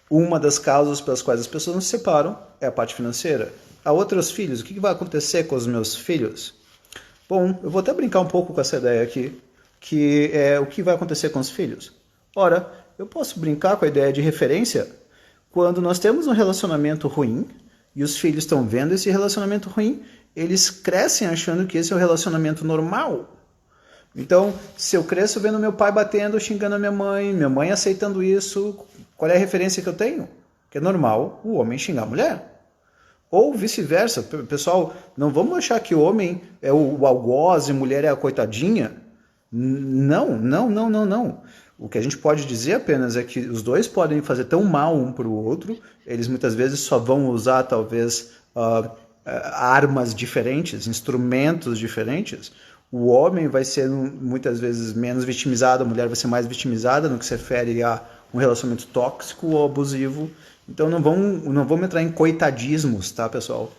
Uma das causas pelas quais as pessoas não se separam é a parte financeira. A outros filhos, o que vai acontecer com os meus filhos? Bom, eu vou até brincar um pouco com essa ideia aqui, que é o que vai acontecer com os filhos. Ora, eu posso brincar com a ideia de referência quando nós temos um relacionamento ruim e os filhos estão vendo esse relacionamento ruim, eles crescem achando que esse é o relacionamento normal. Então, se eu cresço vendo meu pai batendo, xingando a minha mãe aceitando isso, qual é a referência que eu tenho? Que é normal o homem xingar a mulher. Ou vice-versa. Pessoal, não vamos achar que o homem é o algoz e mulher é a coitadinha. Não, não, não, não, não. O que a gente pode dizer apenas é que os dois podem fazer tão mal um para o outro, eles muitas vezes só vão usar talvez armas diferentes, instrumentos diferentes. O homem vai ser muitas vezes menos vitimizado, a mulher vai ser mais vitimizada no que se refere a um relacionamento tóxico ou abusivo. Então não vamos entrar em coitadismos, tá, pessoal?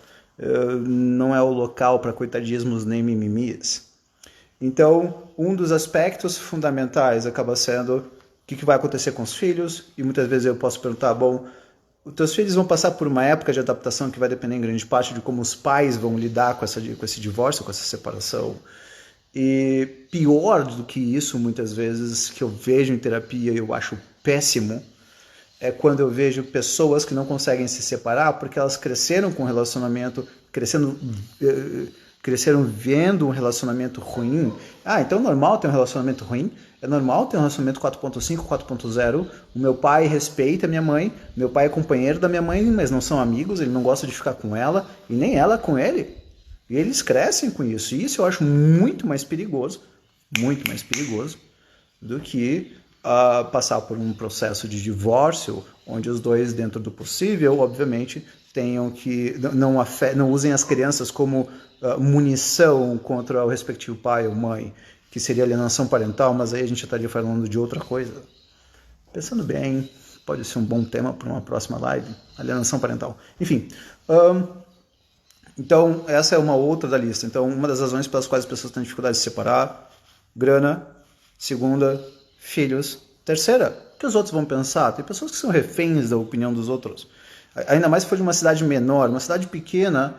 Não é o local para coitadismos nem mimimis. Então, um dos aspectos fundamentais acaba sendo o que vai acontecer com os filhos, e muitas vezes eu posso perguntar, bom, os teus filhos vão passar por uma época de adaptação que vai depender em grande parte de como os pais vão lidar com esse divórcio, com essa separação. E pior do que isso, muitas vezes, que eu vejo em terapia e eu acho péssimo, é quando eu vejo pessoas que não conseguem se separar porque elas cresceram com um relacionamento, cresceram vendo um relacionamento ruim. Então é normal ter um relacionamento ruim, é normal ter um relacionamento 4.5, 4.0. O meu pai respeita a minha mãe, meu pai é companheiro da minha mãe, mas não são amigos, ele não gosta de ficar com ela, e nem ela com ele. E eles crescem com isso. E isso eu acho muito mais perigoso do que passar por um processo de divórcio, onde os dois, dentro do possível, obviamente, tenham que não usem as crianças como munição contra o respectivo pai ou mãe, que seria alienação parental, mas aí a gente estaria falando de outra coisa. Pensando bem, pode ser um bom tema para uma próxima live, alienação parental. Enfim, então essa é uma outra da lista. Então, uma das razões pelas quais as pessoas têm dificuldade de se separar: grana. Segunda, filhos. Terceira, o que os outros vão pensar? Tem pessoas que são reféns da opinião dos outros. Ainda mais se for de uma cidade menor, uma cidade pequena.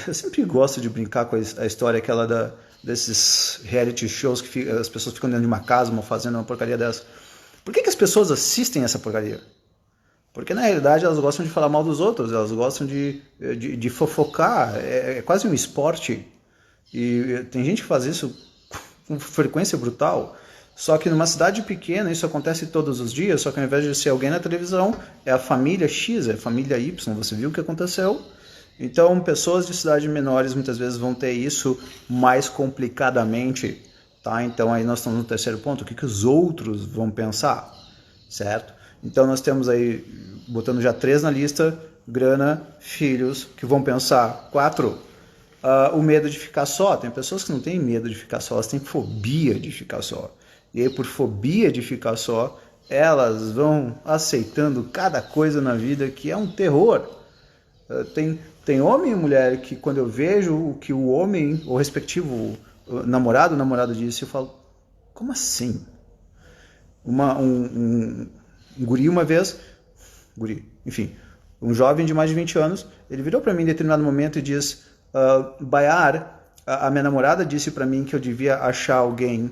Eu sempre gosto de brincar com a história aquela desses reality shows que as pessoas ficam dentro de uma casa, uma fazenda, uma porcaria dessa. Por que as pessoas assistem essa porcaria? Porque na realidade elas gostam de falar mal dos outros, elas gostam de fofocar, é quase um esporte. E tem gente que faz isso com frequência brutal. Só que numa cidade pequena isso acontece todos os dias, só que ao invés de ser alguém na televisão, é a família X, é a família Y, você viu o que aconteceu? Então, pessoas de cidades menores muitas vezes vão ter isso mais complicadamente, tá? Então, aí nós estamos no terceiro ponto, o que os outros vão pensar, certo? Então, nós temos aí, botando já 3 na lista: grana, filhos, que vão pensar. 4, o medo de ficar só. Tem pessoas que não têm medo de ficar só, elas têm fobia de ficar só. E aí, por fobia de ficar só, elas vão aceitando cada coisa na vida que é um terror. Tem homem e mulher que, quando eu vejo o que o homem, o respectivo namorado disse, eu falo, como assim? Um guri uma vez, enfim, um jovem de mais de 20 anos, ele virou para mim em determinado momento e diz, Bayar, a minha namorada disse para mim que eu devia achar alguém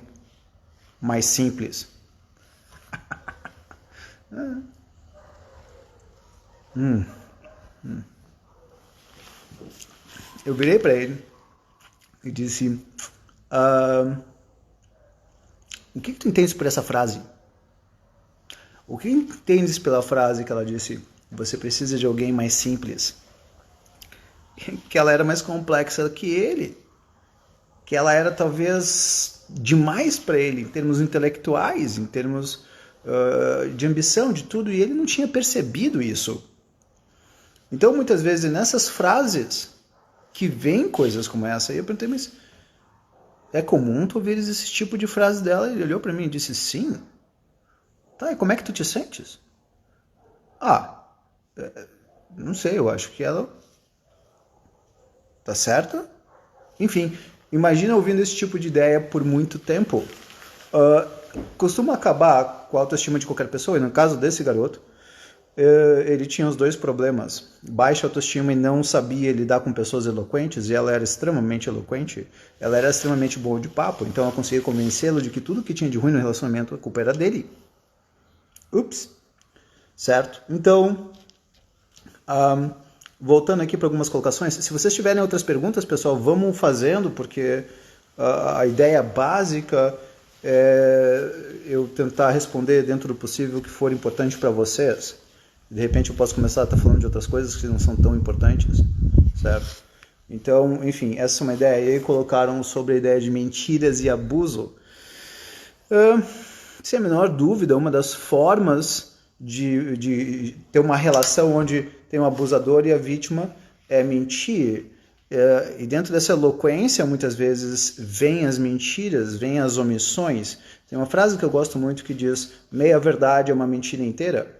mais simples. Eu virei para ele e disse, o que tu entendes por essa frase? O que entendes pela frase que ela disse, você precisa de alguém mais simples? Que ela era mais complexa que ele. Que ela era talvez demais para ele, em termos intelectuais, em termos de ambição, de tudo, e ele não tinha percebido isso. Então, muitas vezes, nessas frases que vem coisas como essa, e eu perguntei, mas é comum tu ouvires esse tipo de frase dela? Ele olhou para mim e disse, sim. Tá, e como é que tu te sentes? Não sei, eu acho que ela tá certa. Enfim, imagina ouvindo esse tipo de ideia por muito tempo. Costuma acabar com a autoestima de qualquer pessoa, e no caso desse garoto, ele tinha os 2 problemas: baixa autoestima e não sabia lidar com pessoas eloquentes, e ela era extremamente eloquente, ela era extremamente boa de papo, então ela conseguia convencê-lo de que tudo que tinha de ruim no relacionamento, a culpa era dele. Ups! Certo? Então, voltando aqui para algumas colocações, se vocês tiverem outras perguntas, pessoal, vamos fazendo, porque a ideia básica é eu tentar responder dentro do possível o que for importante para vocês. De repente eu posso começar a estar falando de outras coisas que não são tão importantes, certo? Então, enfim, essa é uma ideia. E aí colocaram sobre a ideia de mentiras e abuso. Sem a menor dúvida, uma das formas de ter uma relação onde tem um abusador e a vítima é mentir. E dentro dessa eloquência, muitas vezes, vêm as mentiras, vêm as omissões. Tem uma frase que eu gosto muito que diz: meia verdade é uma mentira inteira.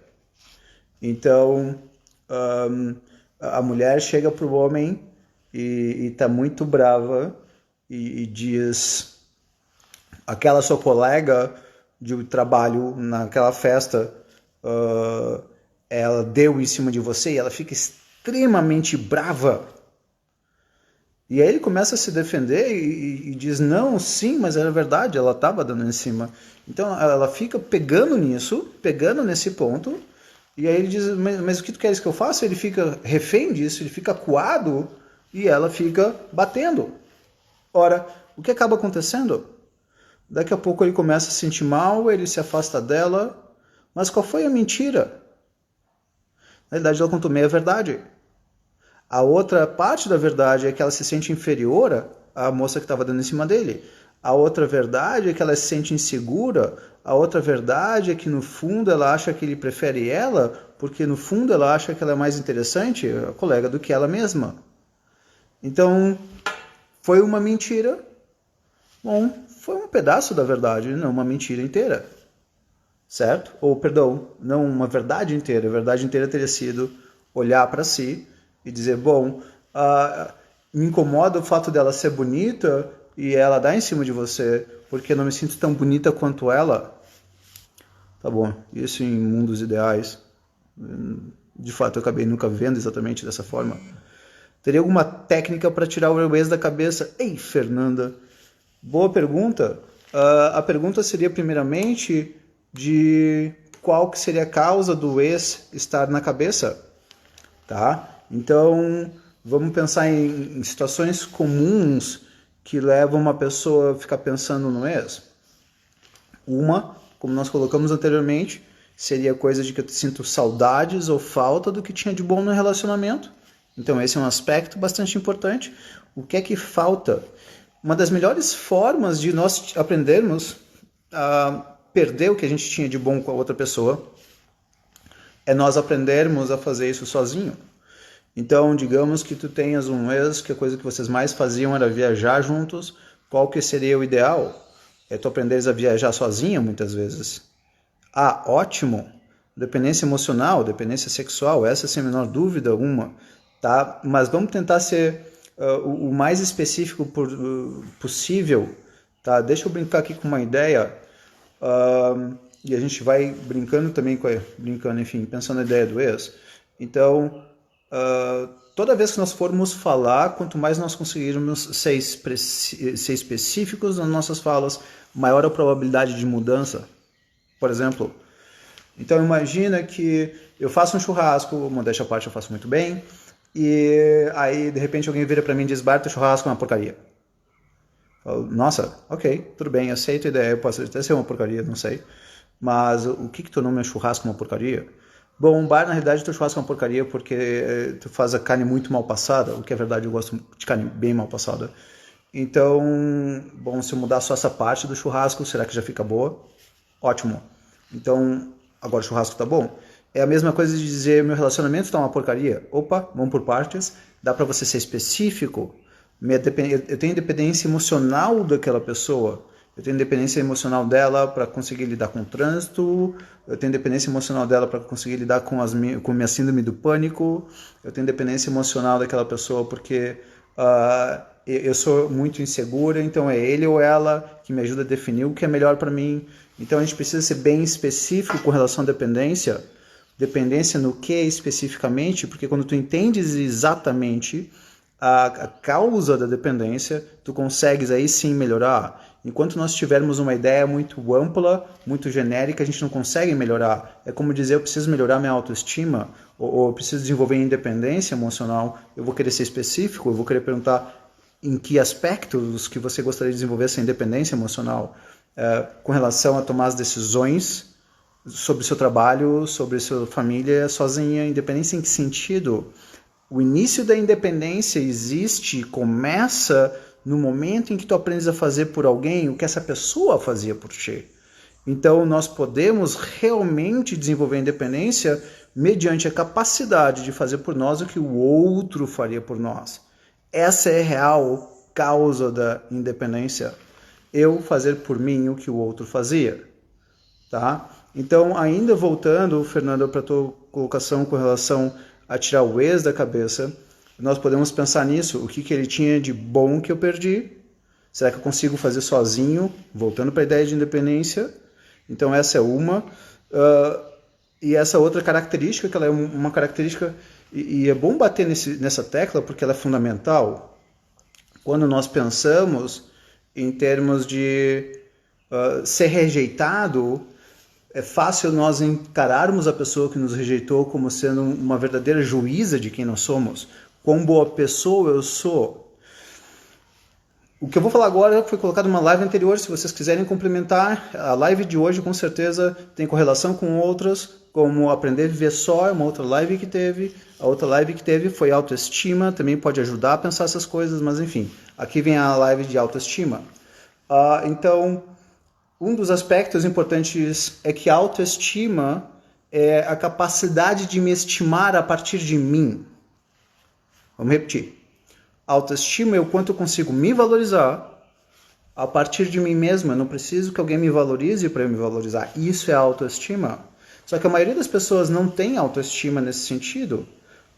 Então, a mulher chega para o homem e está muito brava e diz: aquela sua colega de trabalho naquela festa, ela deu em cima de você, e ela fica extremamente brava. E aí ele começa a se defender e diz: não, sim, mas era verdade, ela estava dando em cima. Então ela fica pegando nisso, pegando nesse ponto, e aí ele diz: mas o que tu queres que eu faça? Ele fica refém disso, ele fica acuado, e ela fica batendo. Ora, o que acaba acontecendo? Daqui a pouco ele começa a se sentir mal, ele se afasta dela, mas qual foi a mentira? Na verdade, ela contou meia verdade. A outra parte da verdade é que ela se sente inferior à moça que estava dando em cima dele. A outra verdade é que ela se sente insegura. A outra verdade é que, no fundo, ela acha que ele prefere ela, porque, no fundo, ela acha que ela é mais interessante, a colega, do que ela mesma. Então, foi uma mentira. Bom, foi um pedaço da verdade, não uma mentira inteira. Certo? Ou, perdão, não uma verdade inteira. A verdade inteira teria sido olhar para si e dizer: bom, me incomoda o fato dela ser bonita e ela dar em cima de você, porque eu não me sinto tão bonita quanto ela. Tá bom, isso em mundos ideais. De fato, eu acabei nunca vendo exatamente dessa forma. Teria alguma técnica para tirar o ex da cabeça? Ei, Fernanda, boa pergunta. A pergunta seria, primeiramente, de qual que seria a causa do ex estar na cabeça, tá? Então, vamos pensar em situações comuns que levam uma pessoa a ficar pensando no ex. Uma, como nós colocamos anteriormente, seria coisa de que eu sinto saudades ou falta do que tinha de bom no relacionamento. Então, esse é um aspecto bastante importante. O que é que falta? Uma das melhores formas de nós aprendermos a perder o que a gente tinha de bom com a outra pessoa é nós aprendermos a fazer isso sozinho. Então, digamos que tu tenhas um ex, que a coisa que vocês mais faziam era viajar juntos. Qual que seria o ideal? É tu aprenderes a viajar sozinha, muitas vezes. Ótimo. Dependência emocional, dependência sexual, essa sem a menor dúvida alguma. Tá? Mas vamos tentar ser o mais específico possível. Tá? Deixa eu brincar aqui com uma ideia. E a gente vai brincando também, pensando na ideia do ex. Então, toda vez que nós formos falar, quanto mais nós conseguirmos ser específicos nas nossas falas, maior a probabilidade de mudança. Por exemplo, então imagina que eu faço um churrasco, modéstia à parte, eu faço muito bem, e aí de repente alguém vira para mim e diz: Bart, o churrasco é uma porcaria. Eu falo: nossa, ok, tudo bem, aceito a ideia, pode até ser uma porcaria, não sei, mas o que tornou meu churrasco uma porcaria? Bom, bar, na realidade, teu churrasco é uma porcaria porque tu faz a carne muito mal passada, o que é verdade, eu gosto de carne bem mal passada. Então, bom, se eu mudar só essa parte do churrasco, será que já fica boa? Ótimo. Então, agora o churrasco tá bom. É a mesma coisa de dizer: meu relacionamento tá uma porcaria. Opa, vamos por partes. Dá para você ser específico. Eu tenho dependência emocional daquela pessoa. Eu tenho dependência emocional dela para conseguir lidar com o trânsito. Eu tenho dependência emocional dela para conseguir lidar com minha síndrome do pânico. Eu tenho dependência emocional daquela pessoa porque eu sou muito insegura. Então é ele ou ela que me ajuda a definir o que é melhor para mim. Então a gente precisa ser bem específico com relação à dependência. Dependência no que especificamente? Porque quando tu entendes exatamente a causa da dependência, tu consegues aí sim melhorar. Enquanto nós tivermos uma ideia muito ampla, muito genérica, a gente não consegue melhorar. É como dizer: eu preciso melhorar minha autoestima, ou eu preciso desenvolver independência emocional. Eu vou querer ser específico, eu vou querer perguntar: em que aspectos que você gostaria de desenvolver essa independência emocional com relação a tomar as decisões sobre o seu trabalho, sobre a sua família sozinha? Independência em que sentido? O início da independência começa no momento em que tu aprendes a fazer por alguém o que essa pessoa fazia por ti. Então, nós podemos realmente desenvolver a independência mediante a capacidade de fazer por nós o que o outro faria por nós. Essa é a real causa da independência. Eu fazer por mim o que o outro fazia. Tá? Então, ainda voltando, Fernando, para a tua colocação com relação a tirar o ex da cabeça, nós podemos pensar nisso. O que ele tinha de bom que eu perdi? Será que eu consigo fazer sozinho? Voltando para a ideia de independência. Então, essa é uma. E essa outra característica, que ela é uma característica, e é bom bater nessa tecla porque ela é fundamental. Quando nós pensamos em termos de ser rejeitado, é fácil nós encararmos a pessoa que nos rejeitou como sendo uma verdadeira juíza de quem nós somos. Quão boa pessoa eu sou. O que eu vou falar agora foi colocado numa live anterior. Se vocês quiserem complementar, a live de hoje com certeza tem correlação com outras, como Aprender a Viver Só, é uma outra live que teve. A outra live que teve foi autoestima, também pode ajudar a pensar essas coisas, mas enfim, aqui vem a live de autoestima. Então, um dos aspectos importantes é que a autoestima é a capacidade de me estimar a partir de mim. Vamos repetir. Autoestima é o quanto eu consigo me valorizar a partir de mim mesma. Eu não preciso que alguém me valorize para eu me valorizar. Isso é autoestima. Só que a maioria das pessoas não tem autoestima nesse sentido.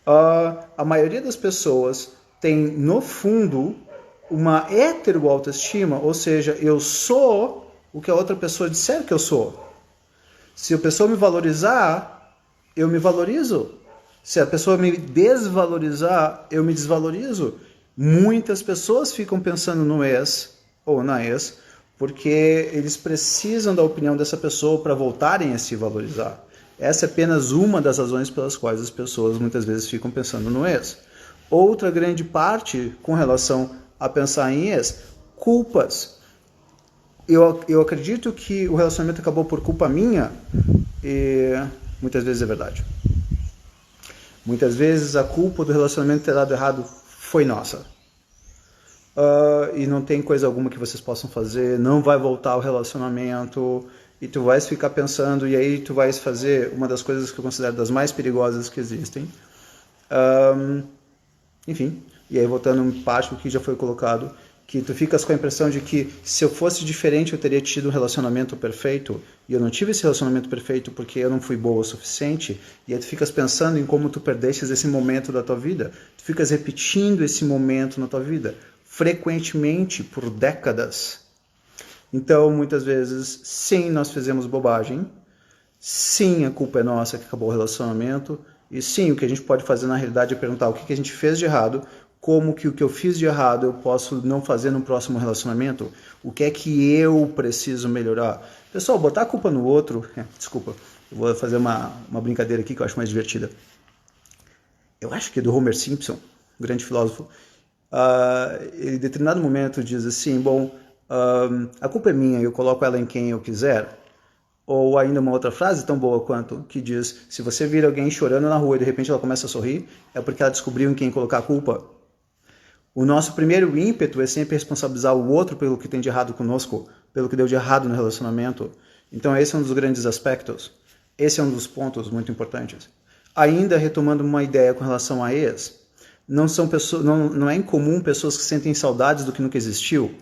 A maioria das pessoas tem, no fundo, uma hetero-autoestima, ou seja, eu sou o que a outra pessoa disser que eu sou. Se a pessoa me valorizar, eu me valorizo. Se a pessoa me desvalorizar, eu me desvalorizo. Muitas pessoas ficam pensando no ex ou na ex porque eles precisam da opinião dessa pessoa para voltarem a se valorizar. Essa é apenas uma das razões pelas quais as pessoas muitas vezes ficam pensando no ex. Outra grande parte com relação a pensar em ex, culpas. Eu acredito que o relacionamento acabou por culpa minha e muitas vezes é verdade. Muitas vezes a culpa do relacionamento ter dado errado foi nossa. E não tem coisa alguma que vocês possam fazer, não vai voltar ao relacionamento, e tu vais ficar pensando, e aí tu vais fazer uma das coisas que eu considero das mais perigosas que existem. Enfim, e aí voltando em parte do que já foi colocado, que tu ficas com a impressão de que se eu fosse diferente eu teria tido um relacionamento perfeito, e eu não tive esse relacionamento perfeito porque eu não fui boa o suficiente, e aí tu ficas pensando em como tu perdestes esse momento da tua vida, tu ficas repetindo esse momento na tua vida, frequentemente, por décadas. Então, muitas vezes, sim, nós fizemos bobagem, sim, a culpa é nossa que acabou o relacionamento, e sim, o que a gente pode fazer na realidade é perguntar o que a gente fez de errado, como que o que eu fiz de errado eu posso não fazer no próximo relacionamento? O que é que eu preciso melhorar? Pessoal, botar a culpa no outro... Desculpa, eu vou fazer uma brincadeira aqui que eu acho mais divertida. Eu acho que é do Homer Simpson, um grande filósofo. Ele em determinado momento diz assim, bom, a culpa é minha, eu coloco ela em quem eu quiser. Ou ainda uma outra frase tão boa quanto, que diz, se você vir alguém chorando na rua e de repente ela começa a sorrir, é porque ela descobriu em quem colocar a culpa. O nosso primeiro ímpeto é sempre responsabilizar o outro pelo que tem de errado conosco, pelo que deu de errado no relacionamento. Então esse é um dos grandes aspectos. Esse é um dos pontos muito importantes. Ainda retomando uma ideia com relação a ex, não é incomum pessoas que sentem saudades do que nunca existiu.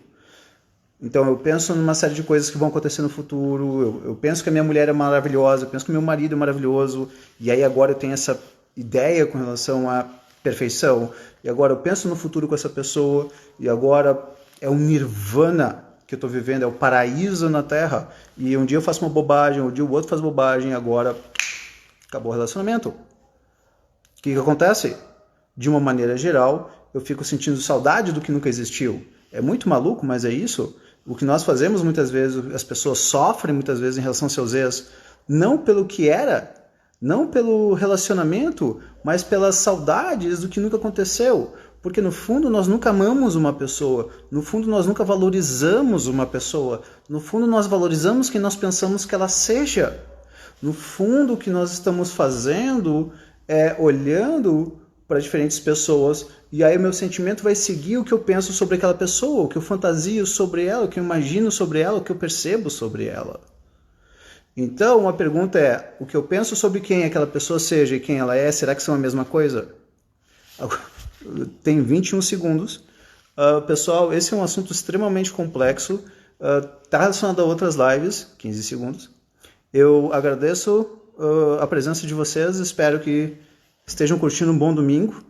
Então eu penso numa série de coisas que vão acontecer no futuro, eu penso que a minha mulher é maravilhosa, eu penso que o meu marido é maravilhoso, e aí agora eu tenho essa ideia com relação à perfeição, e agora eu penso no futuro com essa pessoa, e agora é um nirvana que eu estou vivendo, é o paraíso na Terra, e um dia eu faço uma bobagem, um dia o outro faz bobagem, e agora acabou o relacionamento. O que acontece? De uma maneira geral, eu fico sentindo saudade do que nunca existiu. É muito maluco, mas é isso. O que nós fazemos muitas vezes, as pessoas sofrem muitas vezes em relação aos seus ex, não pelo que era, não pelo relacionamento, mas pelas saudades do que nunca aconteceu. Porque no fundo nós nunca amamos uma pessoa, no fundo nós nunca valorizamos uma pessoa, no fundo nós valorizamos quem nós pensamos que ela seja. No fundo o que nós estamos fazendo é olhando para diferentes pessoas e aí o meu sentimento vai seguir o que eu penso sobre aquela pessoa, o que eu fantasio sobre ela, o que eu imagino sobre ela, o que eu percebo sobre ela. Então, uma pergunta é, o que eu penso sobre quem aquela pessoa seja e quem ela é, será que são a mesma coisa? Tem 21 segundos. Pessoal, esse é um assunto extremamente complexo. Está relacionado a outras lives, 15 segundos. Eu agradeço a presença de vocês, espero que estejam curtindo um bom domingo.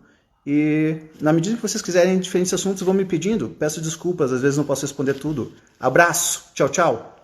E na medida que vocês quiserem diferentes assuntos, vão me pedindo. Peço desculpas, às vezes não posso responder tudo. Abraço, tchau, tchau.